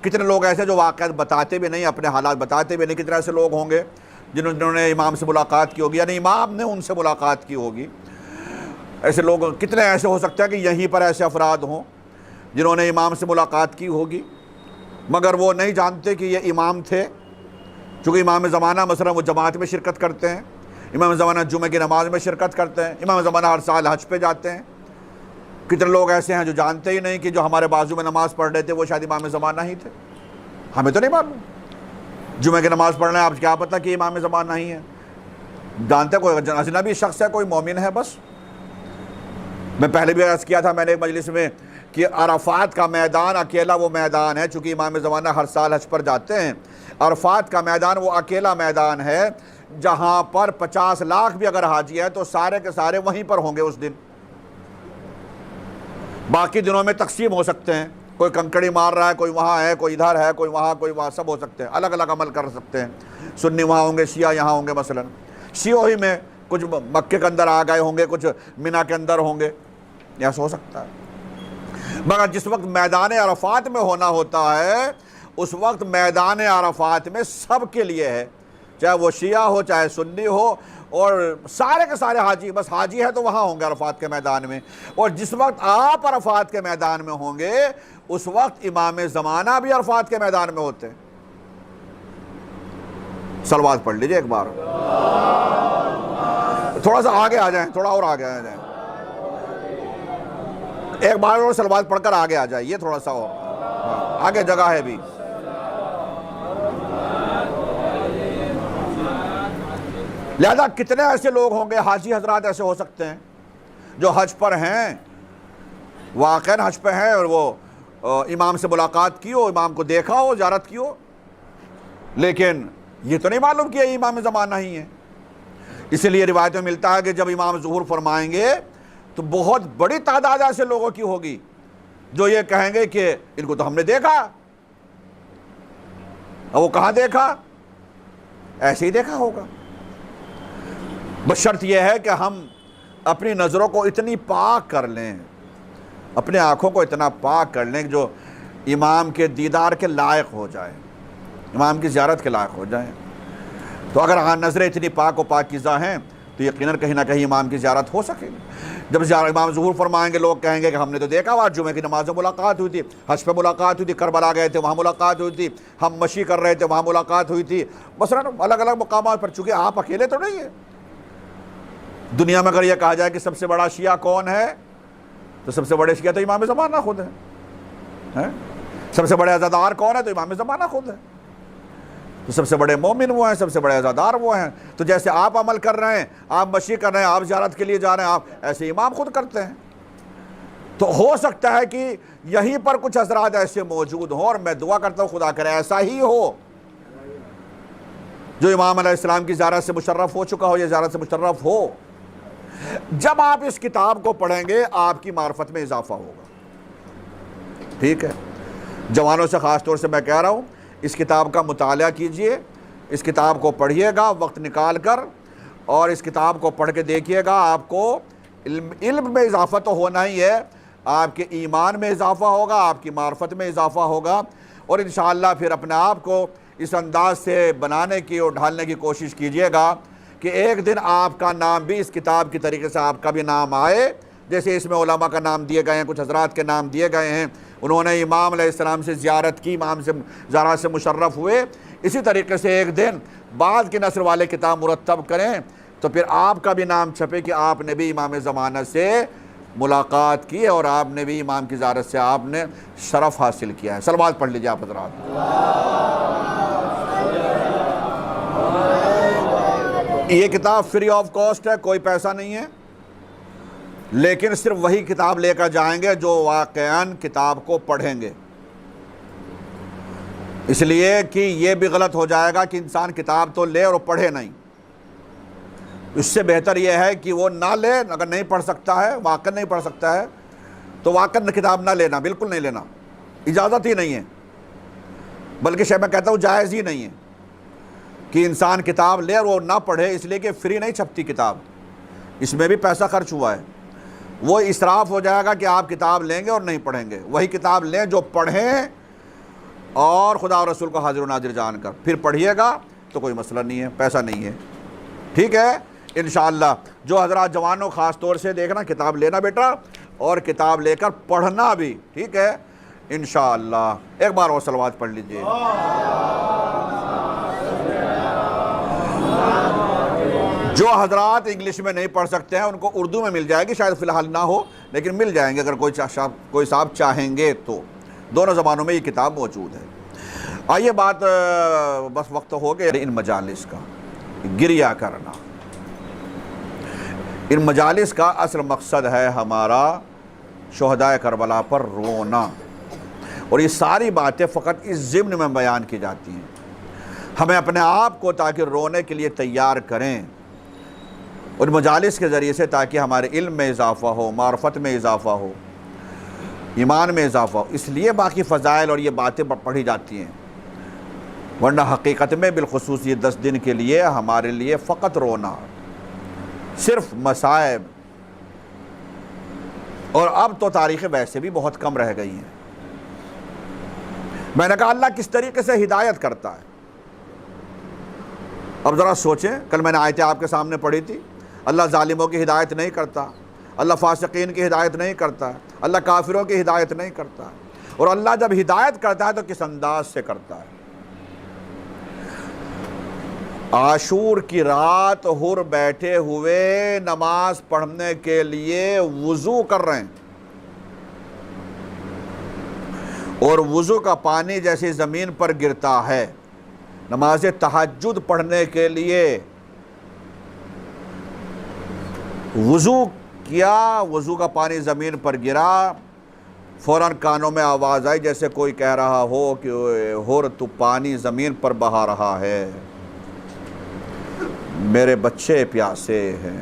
کتنے لوگ ایسے جو واقعات بتاتے بھی نہیں، اپنے حالات بتاتے بھی نہیں، کتنے ایسے لوگ ہوں گے جنہوں نے امام سے ملاقات کی ہوگی، یعنی امام نے ان سے ملاقات کی ہوگی۔ ایسے لوگ کتنے ایسے ہو سکتے ہیں کہ یہیں پر ایسے افراد ہوں جنہوں نے امام سے ملاقات کی ہوگی، مگر وہ نہیں جانتے کہ یہ امام تھے، چونکہ امام زمانہ مثلا وہ جماعت میں شرکت کرتے ہیں، امام زمانہ جمعہ کی نماز میں شرکت کرتے ہیں، امام زمانہ ہر سال حج پہ جاتے ہیں۔ کتنے لوگ ایسے ہیں جو جانتے ہی نہیں کہ جو ہمارے بازو میں نماز پڑھ رہے تھے وہ شاید امام زمانہ ہی تھے، ہمیں تو نہیں معلوم۔ جمعہ کی نماز پڑھنا ہے، آپ کیا پتہ کہ امام زمانہ ہی ہے؟ جانتے کوئی اجنبی شخص ہے، کوئی مومن ہے بس۔ میں پہلے بھی عرض کیا تھا میں نے ایک مجلس میں کہ عرفات کا میدان اکیلا وہ میدان ہے، چونکہ امام زمانہ ہر سال حج پر جاتے ہیں، عرفات کا میدان وہ اکیلا میدان ہے جہاں پر 50 لاکھ بھی اگر حاجی ہیں تو سارے کے سارے وہیں پر ہوں گے اس دن۔ باقی دنوں میں تقسیم ہو سکتے ہیں، کوئی کنکڑی مار رہا ہے، کوئی وہاں ہے، کوئی ادھر ہے، کوئی وہاں، سب ہو سکتے ہیں، الگ الگ عمل کر سکتے ہیں۔ سنی وہاں ہوں گے، شیعہ یہاں ہوں گے، مثلا شیعوں ہی میں کچھ مکے کے اندر آ گئے ہوں گے، کچھ مینا کے اندر ہوں گے، ایسا ہو سکتا ہے۔ مگر جس وقت میدان عرفات میں ہونا ہوتا ہے اس وقت میدان عرفات میں سب کے لیے ہے، چاہے وہ شیعہ ہو چاہے سنی ہو، اور سارے کے سارے حاجی، بس حاجی ہے تو وہاں ہوں گے عرفات کے میدان میں۔ اور جس وقت آپ عرفات کے میدان میں ہوں گے اس وقت امام زمانہ بھی عرفات کے میدان میں ہوتے ہیں۔ صلوات پڑھ لیجئے ایک بار، تھوڑا سا آگے آ جائیں، تھوڑا اور آگے آ جائیں، ایک بار اور صلوات پڑھ کر آگے آ جائیے، تھوڑا سا اور آگے جگہ ہے بھی۔ لہذا کتنے ایسے لوگ ہوں گے، حاجی حضرات ایسے ہو سکتے ہیں جو حج پر ہیں، واقعاً حج پہ ہیں، اور وہ امام سے ملاقات کی ہو، امام کو دیکھا ہو، زیارت کی ہو، لیکن یہ تو نہیں معلوم کہ یہ امام زمانہ ہی ہے۔ اسی لیے روایت میں ملتا ہے کہ جب امام ظہور فرمائیں گے تو بہت بڑی تعداد ایسے لوگوں کی ہوگی جو یہ کہیں گے کہ ان کو تو ہم نے دیکھا، اور وہ کہاں دیکھا؟ ایسے ہی دیکھا ہوگا۔ بس شرط یہ ہے کہ ہم اپنی نظروں کو اتنی پاک کر لیں، اپنے آنکھوں کو اتنا پاک کر لیں کہ جو امام کے دیدار کے لائق ہو جائے، امام کی زیارت کے لائق ہو جائیں۔ تو اگر نظریں اتنی پاک و پاکیزہ ہیں تو یقیناً کہیں نہ کہیں امام کی زیارت ہو سکے گی۔ جب امام ظہور فرمائیں گے لوگ کہیں گے کہ ہم نے تو دیکھا ہوا، جمعہ کی نماز میں ملاقات ہوئی تھی، حج پہ ملاقات ہوئی تھی، کربلا گئے تھے وہاں ملاقات ہوئی تھی، ہم مشی کر رہے تھے وہاں ملاقات ہوئی تھی، مثلاً الگ الگ مقامات پر۔ چونکہ آپ اکیلے تو نہیں ہیں دنیا میں، اگر یہ کہا جائے کہ سب سے بڑا شیعہ کون ہے تو سب سے بڑے شیعہ تو امام زمانہ خود ہیں۔ سب سے بڑے عزادار کون ہے تو امام زمانہ خود ہے۔ تو سب سے بڑے مومن وہ ہیں، سب سے بڑے عزادار وہ ہیں۔ تو جیسے آپ عمل کر رہے ہیں، آپ مشی کر رہے ہیں، آپ زیارت کے لیے جا رہے ہیں، آپ ایسے امام خود کرتے ہیں۔ تو ہو سکتا ہے کہ یہیں پر کچھ حضرات ایسے موجود ہوں، اور میں دعا کرتا ہوں خدا کرے ایسا ہی ہو، جو امام علیہ السلام کی زیارت سے مشرف ہو چکا ہو، یا زیارت سے مشرف ہو۔ جب آپ اس کتاب کو پڑھیں گے آپ کی معرفت میں اضافہ ہوگا، ٹھیک ہے؟ جوانوں سے خاص طور سے میں کہہ رہا ہوں، اس کتاب کا مطالعہ کیجئے، اس کتاب کو پڑھیے گا وقت نکال کر، اور اس کتاب کو پڑھ کے دیکھیے گا، آپ کو علم میں اضافہ تو ہونا ہی ہے، آپ کے ایمان میں اضافہ ہوگا، آپ کی معرفت میں اضافہ ہوگا، اور انشاءاللہ پھر اپنے آپ کو اس انداز سے بنانے کی اور ڈھالنے کی کوشش کیجئے گا کہ ایک دن آپ کا نام بھی اس کتاب کی طریقے سے آپ کا بھی نام آئے، جیسے اس میں علماء کا نام دیے گئے ہیں، کچھ حضرات کے نام دیے گئے ہیں، انہوں نے امام علیہ السلام سے زیارت کی، امام سے زیارت سے مشرف ہوئے۔ اسی طریقے سے ایک دن بعد کی نسل والے کتاب مرتب کریں تو پھر آپ کا بھی نام چھپے کہ آپ نے بھی امام زمانہ سے ملاقات کی اور آپ نے بھی امام کی زیارت سے آپ نے شرف حاصل کیا ہے۔ صلوات پڑھ لیجیے آپ حضرات۔ یہ کتاب فری آف کاسٹ ہے، کوئی پیسہ نہیں ہے، لیکن صرف وہی کتاب لے کر جائیں گے جو واقعاً کتاب کو پڑھیں گے، اس لیے کہ یہ بھی غلط ہو جائے گا کہ انسان کتاب تو لے اور پڑھے نہیں۔ اس سے بہتر یہ ہے کہ وہ نہ لے، اگر نہیں پڑھ سکتا ہے، واقعاً نہیں پڑھ سکتا ہے تو واقعاً کتاب نہ لینا، بالکل نہیں لینا، اجازت ہی نہیں ہے، بلکہ میں کہتا ہوں جائز ہی نہیں ہے کہ انسان کتاب لے اور وہ نہ پڑھے، اس لیے کہ فری نہیں چھپتی کتاب، اس میں بھی پیسہ خرچ ہوا ہے۔ وہ اسراف ہو جائے گا کہ آپ کتاب لیں گے اور نہیں پڑھیں گے، وہی کتاب لیں جو پڑھیں اور خدا اور رسول کو حاضر و ناظر جان کر پھر پڑھیے گا تو کوئی مسئلہ نہیں ہے، پیسہ نہیں ہے، ٹھیک ہے۔ انشاءاللہ جو حضرات جوانوں خاص طور سے دیکھنا، کتاب لینا بیٹا اور کتاب لے کر پڑھنا بھی، ٹھیک ہے انشاءاللہ۔ ایک بار اور صلوات پڑھ لیجئے۔ جو حضرات انگلش میں نہیں پڑھ سکتے ہیں ان کو اردو میں مل جائے گی، شاید فی الحال نہ ہو لیکن مل جائیں گے اگر کوئی صاحب چاہیں گے تو، دونوں زبانوں میں یہ کتاب موجود ہے۔ آئیے بات، بس وقت ہو گیا ان مجالس کا، گریہ کرنا۔ ان مجالس کا اصل مقصد ہے ہمارا شہدائے کربلا پر رونا، اور یہ ساری باتیں فقط اس ضمن میں بیان کی جاتی ہیں، ہمیں اپنے آپ کو تاکہ رونے کے لیے تیار کریں ان مجالس کے ذریعے سے، تاکہ ہمارے علم میں اضافہ ہو، معرفت میں اضافہ ہو، ایمان میں اضافہ ہو، اس لیے باقی فضائل اور یہ باتیں پڑھی جاتی ہیں، ورنہ حقیقت میں بالخصوص یہ 10 دن کے لیے ہمارے لیے فقط رونا، صرف مصائب، اور اب تو تاریخیں ویسے بھی بہت کم رہ گئی ہیں۔ میں نے کہا اللہ کس طریقے سے ہدایت کرتا ہے، اب ذرا سوچیں، کل میں نے آیتیں آپ کے سامنے پڑھی تھی، اللہ ظالموں کی ہدایت نہیں کرتا، اللہ فاسقین کی ہدایت نہیں کرتا، اللہ کافروں کی ہدایت نہیں کرتا، اور اللہ جب ہدایت کرتا ہے تو کس انداز سے کرتا ہے۔ عاشور کی رات حر بیٹھے ہوئے نماز پڑھنے کے لیے وضو کر رہے ہیں، اور وضو کا پانی جیسے زمین پر گرتا ہے، نماز تہجد پڑھنے کے لیے وضو کیا، وضو کا پانی زمین پر گرا، فوراً کانوں میں آواز آئی جیسے کوئی کہہ رہا ہو کہ حر تو پانی زمین پر بہا رہا ہے، میرے بچے پیاسے ہیں،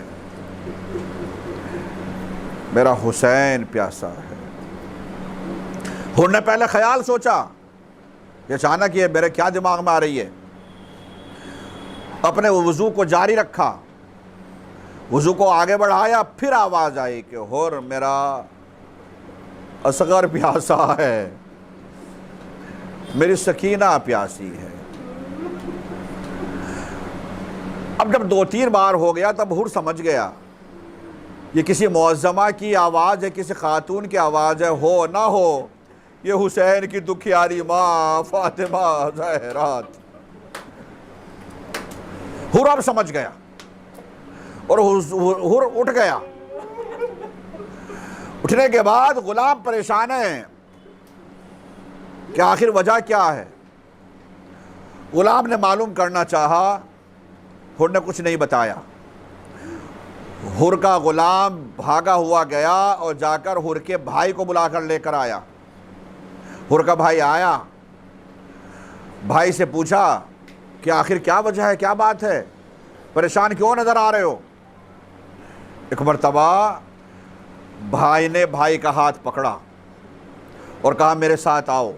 میرا حسین پیاسا ہے۔ حر نے پہلے خیال سوچا کہ اچانک یہ میرے کیا دماغ میں آ رہی ہے، اپنے وضو کو جاری رکھا، وضو کو آگے بڑھایا، پھر آواز آئی کہ حر میرا اصغر پیاسا ہے، میری سکینہ پیاسی ہے۔ اب جب 2-3 بار ہو گیا تب حر سمجھ گیا یہ کسی معظمہ کی آواز ہے، کسی خاتون کی آواز ہے، ہو نہ ہو یہ حسین کی دکھیاری ماں فاطمہ زہرات۔ حر اب سمجھ گیا اور حر اٹھ گیا۔ اٹھنے کے بعد غلام پریشان ہے کہ آخر وجہ کیا ہے۔ غلام نے معلوم کرنا چاہا، حر نے کچھ نہیں بتایا۔ حر کا غلام بھاگا ہوا گیا اور جا کر حر کے بھائی کو بلا کر لے کر آیا۔ حر کا بھائی آیا، بھائی سے پوچھا کہ آخر کیا وجہ ہے، کیا بات ہے، پریشان کیوں نظر آ رہے ہو۔ ایک مرتبہ بھائی نے بھائی کا ہاتھ پکڑا اور کہا میرے ساتھ آؤ،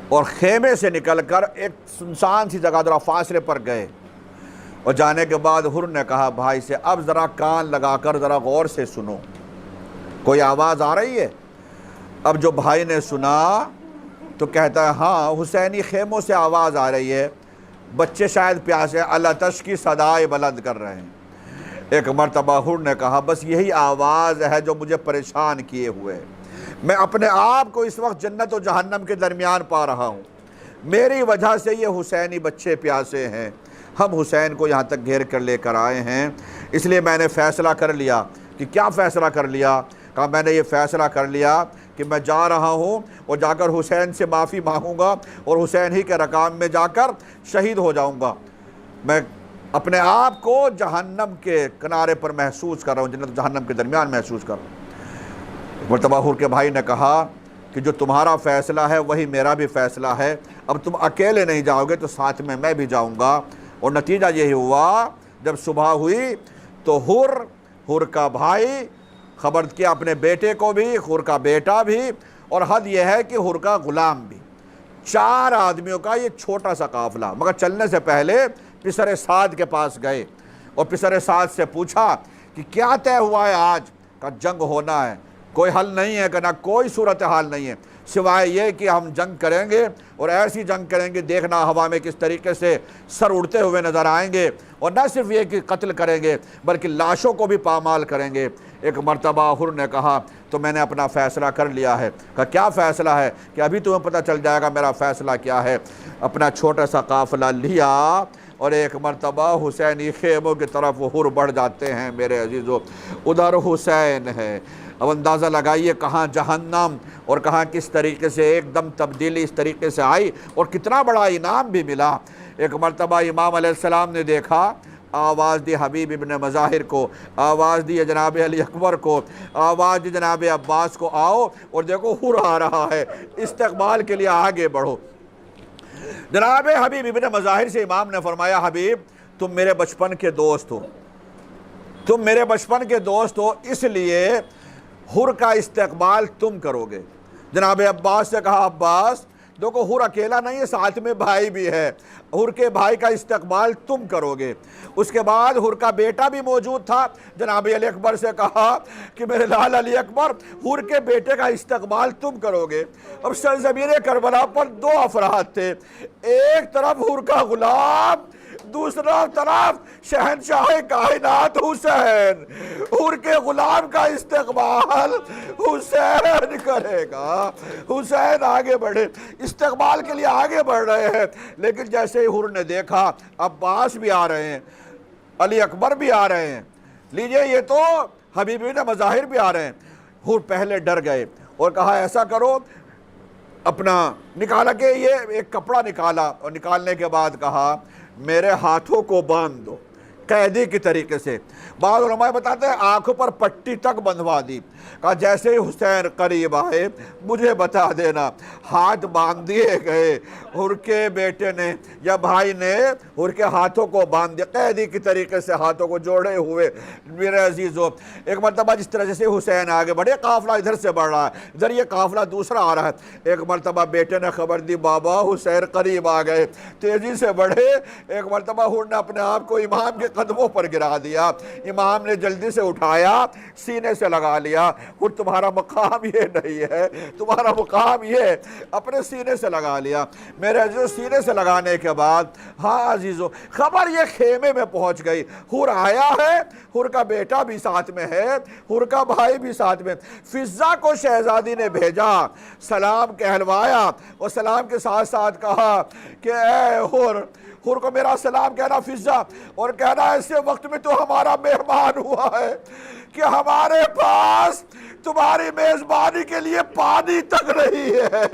اور خیمے سے نکل کر ایک سنسان سی جگہ ذرا فاصلے پر گئے، اور جانے کے بعد حر نے کہا بھائی سے اب ذرا کان لگا کر ذرا غور سے سنو، کوئی آواز آ رہی ہے۔ اب جو بھائی نے سنا تو کہتا ہے ہاں حسینی خیموں سے آواز آ رہی ہے، بچے شاید پیاسے الاتش کی صدائے بلند کر رہے ہیں۔ ایک مرتبہ حر نے کہا بس یہی آواز ہے جو مجھے پریشان کیے ہوئے، میں اپنے آپ کو اس وقت جنت و جہنم کے درمیان پا رہا ہوں، میری وجہ سے یہ حسینی بچے پیاسے ہیں، ہم حسین کو یہاں تک گھیر کر لے کر آئے ہیں، اس لیے میں نے فیصلہ کر لیا۔ کہ کیا فیصلہ کر لیا؟ کہا میں نے یہ فیصلہ کر لیا کہ میں جا رہا ہوں اور جا کر حسین سے معافی مانگوں گا اور حسین ہی کے رقام میں جا کر شہید ہو جاؤں گا۔ میں اپنے آپ کو جہنم کے کنارے پر محسوس کر رہا ہوں، جنت و جہنم کے درمیان محسوس کر رہا ہوں۔ ایک مرتبہ حور کے بھائی نے کہا کہ جو تمہارا فیصلہ ہے وہی میرا بھی فیصلہ ہے، اب تم اکیلے نہیں جاؤ گے تو ساتھ میں بھی جاؤں گا۔ اور نتیجہ یہی ہوا، جب صبح ہوئی تو حور کا بھائی خبر کیا اپنے بیٹے کو بھی، حور کا بیٹا بھی، اور حد یہ ہے کہ حور کا غلام بھی، 4 آدمیوں کا یہ چھوٹا سا قافلہ۔ مگر چلنے سے پہلے پسر سعد کے پاس گئے اور پسر سعد سے پوچھا کہ کیا طے ہوا ہے آج؟ کہ جنگ ہونا ہے، کوئی حل نہیں ہے، کہ نہ کوئی صورتحال نہیں ہے سوائے یہ کہ ہم جنگ کریں گے، اور ایسی جنگ کریں گے دیکھنا ہوا میں کس طریقے سے سر اڑتے ہوئے نظر آئیں گے، اور نہ صرف یہ کہ قتل کریں گے بلکہ لاشوں کو بھی پامال کریں گے۔ ایک مرتبہ حر نے کہا تو میں نے اپنا فیصلہ کر لیا ہے۔ کہا کیا فیصلہ ہے؟ کہ ابھی تمہیں پتہ چل جائے گا میرا فیصلہ کیا ہے۔ اپنا چھوٹا سا قافلہ لیا اور ایک مرتبہ حسینی خیموں کی طرف حر بڑھ جاتے ہیں۔ میرے عزیزو، ادھر حسین ہے، اب اندازہ لگائیے کہاں جہنم اور کہاں کس طریقے سے ایک دم تبدیلی اس طریقے سے آئی، اور کتنا بڑا انعام بھی ملا۔ ایک مرتبہ امام علیہ السلام نے دیکھا، آواز دی حبیب ابن مظاہر کو، آواز دی جناب علی اکبر کو، آواز دی جناب عباس کو، آؤ اور دیکھو حر آ رہا ہے، استقبال کے لیے آگے بڑھو۔ جناب حبیب ابن مظاہر سے امام نے فرمایا، حبیب تم میرے بچپن کے دوست ہو، تم میرے بچپن کے دوست ہو، اس لیے حر کا استقبال تم کرو گے۔ جناب عباس سے کہا، عباس دیکھو حر اکیلا نہیں ہے، ساتھ میں بھائی بھی ہے، حر کے بھائی کا استقبال تم کرو گے۔ اس کے بعد حر کا بیٹا بھی موجود تھا، جناب علی اکبر سے کہا کہ میرے لال علی اکبر حر کے بیٹے کا استقبال تم کرو گے۔ اب سرزمین کربلا پر 2 افراد تھے، ایک طرف حر کا غلام، دوسرا طرف شہنشاہ کائنات حسین۔ حر کے غلام کا استقبال حسین کرے گا۔ حسین آگے بڑھے، استقبال کے لیے آگے بڑھ رہے ہیں، لیکن جیسے ہی حر نے دیکھا عباس بھی آ رہے ہیں، علی اکبر بھی آ رہے ہیں، لیجئے یہ تو حبیب ابن مظاہر بھی آ رہے ہیں، حر پہلے ڈر گئے اور کہا ایسا کرو، اپنا نکالا کہ یہ ایک کپڑا نکالا، اور نکالنے کے بعد کہا میرے ہاتھوں کو باندھ دو قیدی کی طریقے سے۔ بعض علماء بتاتے ہیں آنکھوں پر پٹی تک بندھوا دی۔ کہا جیسے ہی حسین قریب آئے مجھے بتا دینا۔ ہاتھ باندھ دیے گئے، حر کے بیٹے نے یا بھائی نے حر کے ہاتھوں کو باندھ دیا، قیدی کی طریقے سے ہاتھوں کو جوڑے ہوئے۔ میرے عزیزو، ایک مرتبہ جس طرح سے حسین آگے بڑھے، قافلہ ادھر سے بڑھ رہا ہے، ادھر یہ قافلہ دوسرا آ رہا ہے۔ ایک مرتبہ بیٹے نے خبر دی بابا حسین قریب آ گئے، تیزی سے بڑھے۔ ایک مرتبہ حر نے اپنے آپ کو امام کے قدموں پر گرا دیا، امام نے جلدی سے اٹھایا، سینے سے لگا لیا۔ حر تمہارا مقام یہ نہیں ہے، تمہارا مقام یہ ہے، اپنے سینے سے لگا لیا۔ میرے عزیزو، سینے سے لگانے کے بعد ہاں عزیزو خبر یہ خیمے میں پہنچ گئی، حر آیا ہے، حر کا بیٹا بھی ساتھ میں ہے، حر کا بھائی بھی ساتھ میں۔ فضہ کو شہزادی نے بھیجا، سلام کہلوایا، اور سلام کے ساتھ ساتھ کہا کہ اے حر کو میرا سلام کہنا فضہ، اور کہنا ایسے وقت میں تو ہمارا مہمان ہوا ہے کہ ہمارے پاس تمہاری میزبانی کے لیے پانی تک نہیں ہے،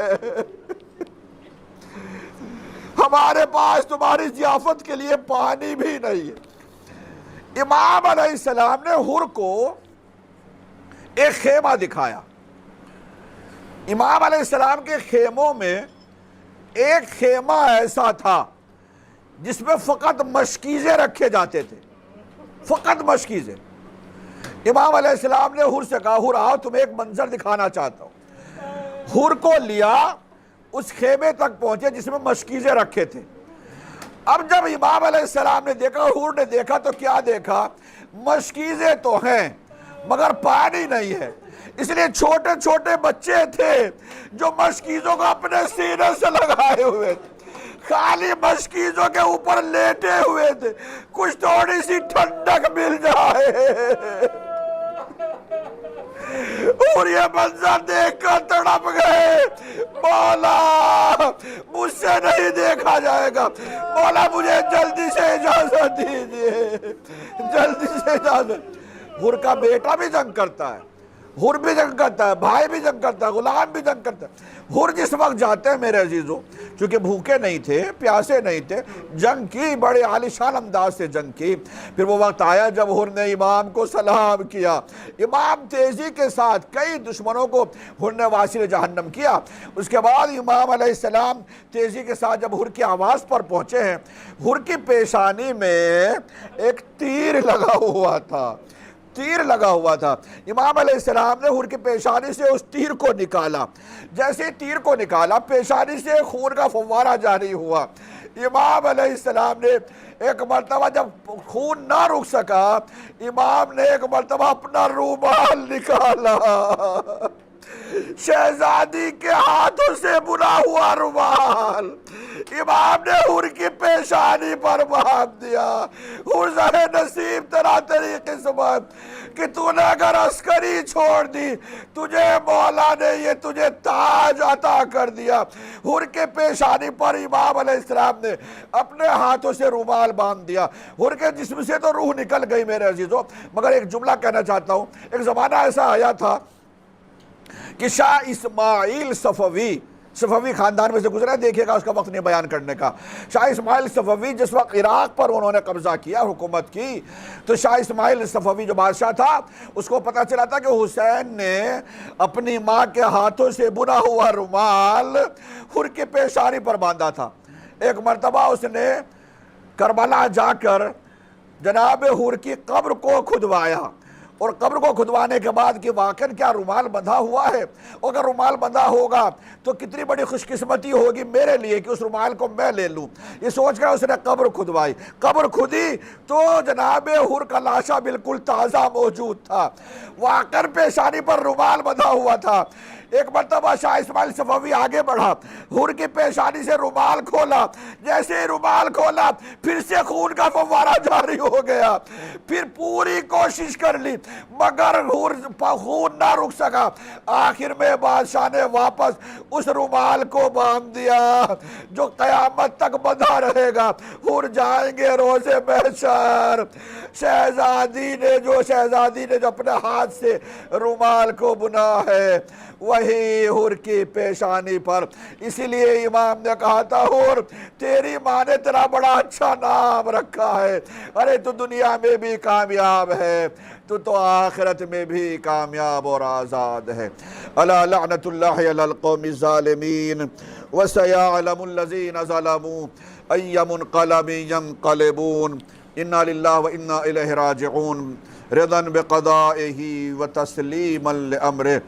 ہمارے پاس تمہاری ضیافت کے لیے پانی بھی نہیں ہے۔ امام علیہ السلام نے حر کو ایک خیمہ دکھایا۔ امام علیہ السلام کے خیموں میں ایک خیمہ ایسا تھا جس میں فقط مشکیزیں رکھے جاتے تھے، فقط مشکیزیں۔ امام علیہ السلام نے حر سے کہا، حر آؤ تمہیں ایک منظر دکھانا چاہتا ہوں۔ حر کو لیا، اس خیمے تک پہنچے جس میں مشکیزیں رکھے تھے۔ اب جب امام علیہ السلام نے دیکھا، حر نے دیکھا تو کیا دیکھا؟ مشکیزیں تو ہیں مگر پانی نہیں ہے۔ اس لیے چھوٹے چھوٹے بچے تھے جو مشکیزوں کو اپنے سینے سے لگائے ہوئے تھے، خالی مشکیزوں کے اوپر لیٹے ہوئے تھے، کچھ تھوڑی سی ٹھنڈک مل جائے۔ اور یہ منظر دیکھ کر تڑپ گئے، مولا مجھ سے نہیں دیکھا جائے گا، مولا مجھے جلدی سے اجازت دیجیے، جلدی سے اجازت۔ حر کا بیٹا بھی جنگ کرتا ہے، حر بھی جنگ کرتا ہے، بھائی بھی جنگ کرتا ہے، غلام بھی جنگ کرتا ہے۔ حر جس وقت جاتے ہیں میرے عزیزوں، چونکہ بھوکے نہیں تھے، پیاسے نہیں تھے، جنگ کی، بڑے عالیشان انداز سے جنگ کی۔ پھر وہ وقت آیا جب حر نے امام کو سلام کیا، امام تیزی کے ساتھ کئی دشمنوں کو حر نے واصل جہنم کیا۔ اس کے بعد امام علیہ السلام تیزی کے ساتھ جب حر کی آواز پر پہنچے ہیں، حر کی پیشانی میں ایک تیر لگا ہوا تھا، تیر لگا ہوا تھا۔ امام علیہ السلام نے حر کی پیشانی سے اس تیر کو نکالا، جیسے تیر کو نکالا پیشانی سے خون کا فوارہ جاری ہوا۔ امام علیہ السلام نے ایک مرتبہ جب خون نہ رک سکا، امام نے ایک مرتبہ اپنا رومال نکالا، شہزادی کے ہاتھوں سے بنا ہوا رومال امام نے حر کی پیشانی پر باندھ دیا۔ حر زرے نصیب تیرا تیری قسمت کہ تو نے اگر عسکری چھوڑ دی، تجھے مولا نے یہ تجھے تاج عطا کر دیا۔ حر کے پیشانی پر امام علیہ السلام نے اپنے ہاتھوں سے رومال باندھ دیا۔ حر کے جسم سے تو روح نکل گئی میرے عزیزوں، مگر ایک جملہ کہنا چاہتا ہوں۔ ایک زمانہ ایسا آیا تھا کہ شاہ اسماعیل صفوی خاندان میں سے گزرا، دیکھیے گا اس کا وقت نہیں بیان کرنے کا۔ شاہ اسماعیل صفوی جس وقت عراق پر انہوں نے قبضہ کیا، حکومت کی، تو شاہ اسماعیل صفوی جو بادشاہ تھا، اس کو پتہ چلا تھا کہ حسین نے اپنی ماں کے ہاتھوں سے بنا ہوا رومال حر کے پیشانی پر باندھا تھا۔ ایک مرتبہ اس نے کربلا جا کر جناب حر کی قبر کو کھدوایا، اور قبر کو کھدوانے کے بعد کہ واقعاً کیا رومال بندھا ہوا ہے، اگر رومال بندھا ہوگا تو کتنی بڑی خوش قسمتی ہوگی میرے لیے کہ اس رومال کو میں لے لوں، یہ سوچ کر اس نے قبر کھدوائی۔ قبر کھدی تو جناب حر کا لاشا بالکل تازہ موجود تھا، واقعاً پیشانی پر رومال بندھا ہوا تھا۔ ایک مرتبہ شاہ اسماعیل صفوی آگے بڑھا، حر کی پیشانی سے رومال کھولا، جیسے ہی رومال کھولا پھر سے خون کا فوارہ جاری ہو گیا۔ پھر پوری کوشش کر لی مگر خون نہ رک سکا، آخر میں بادشاہ نے واپس اس رومال کو باندھ دیا جو قیامت تک بندھا رہے گا۔ حر جائیں گے روز محشر، شہزادی نے جو اپنے ہاتھ سے رومال کو بنا ہے وہی حر کی پیشانی پر۔ اسی لیے امام نے کہا تھا، حر تیری ماں نے تیرا بڑا اچھا نام رکھا ہے، ارے تو دنیا میں بھی کامیاب ہے، تو آخرت میں بھی کامیاب اور آزاد ہے۔ الا لعنت اللہ علی القوم الظالمین وسیعلم الذین ظلموا ای منقلب ینقلبون۔ انا للہ و انا الیہ راجعون، رضا بقضائہ و تسلیما لامرہ۔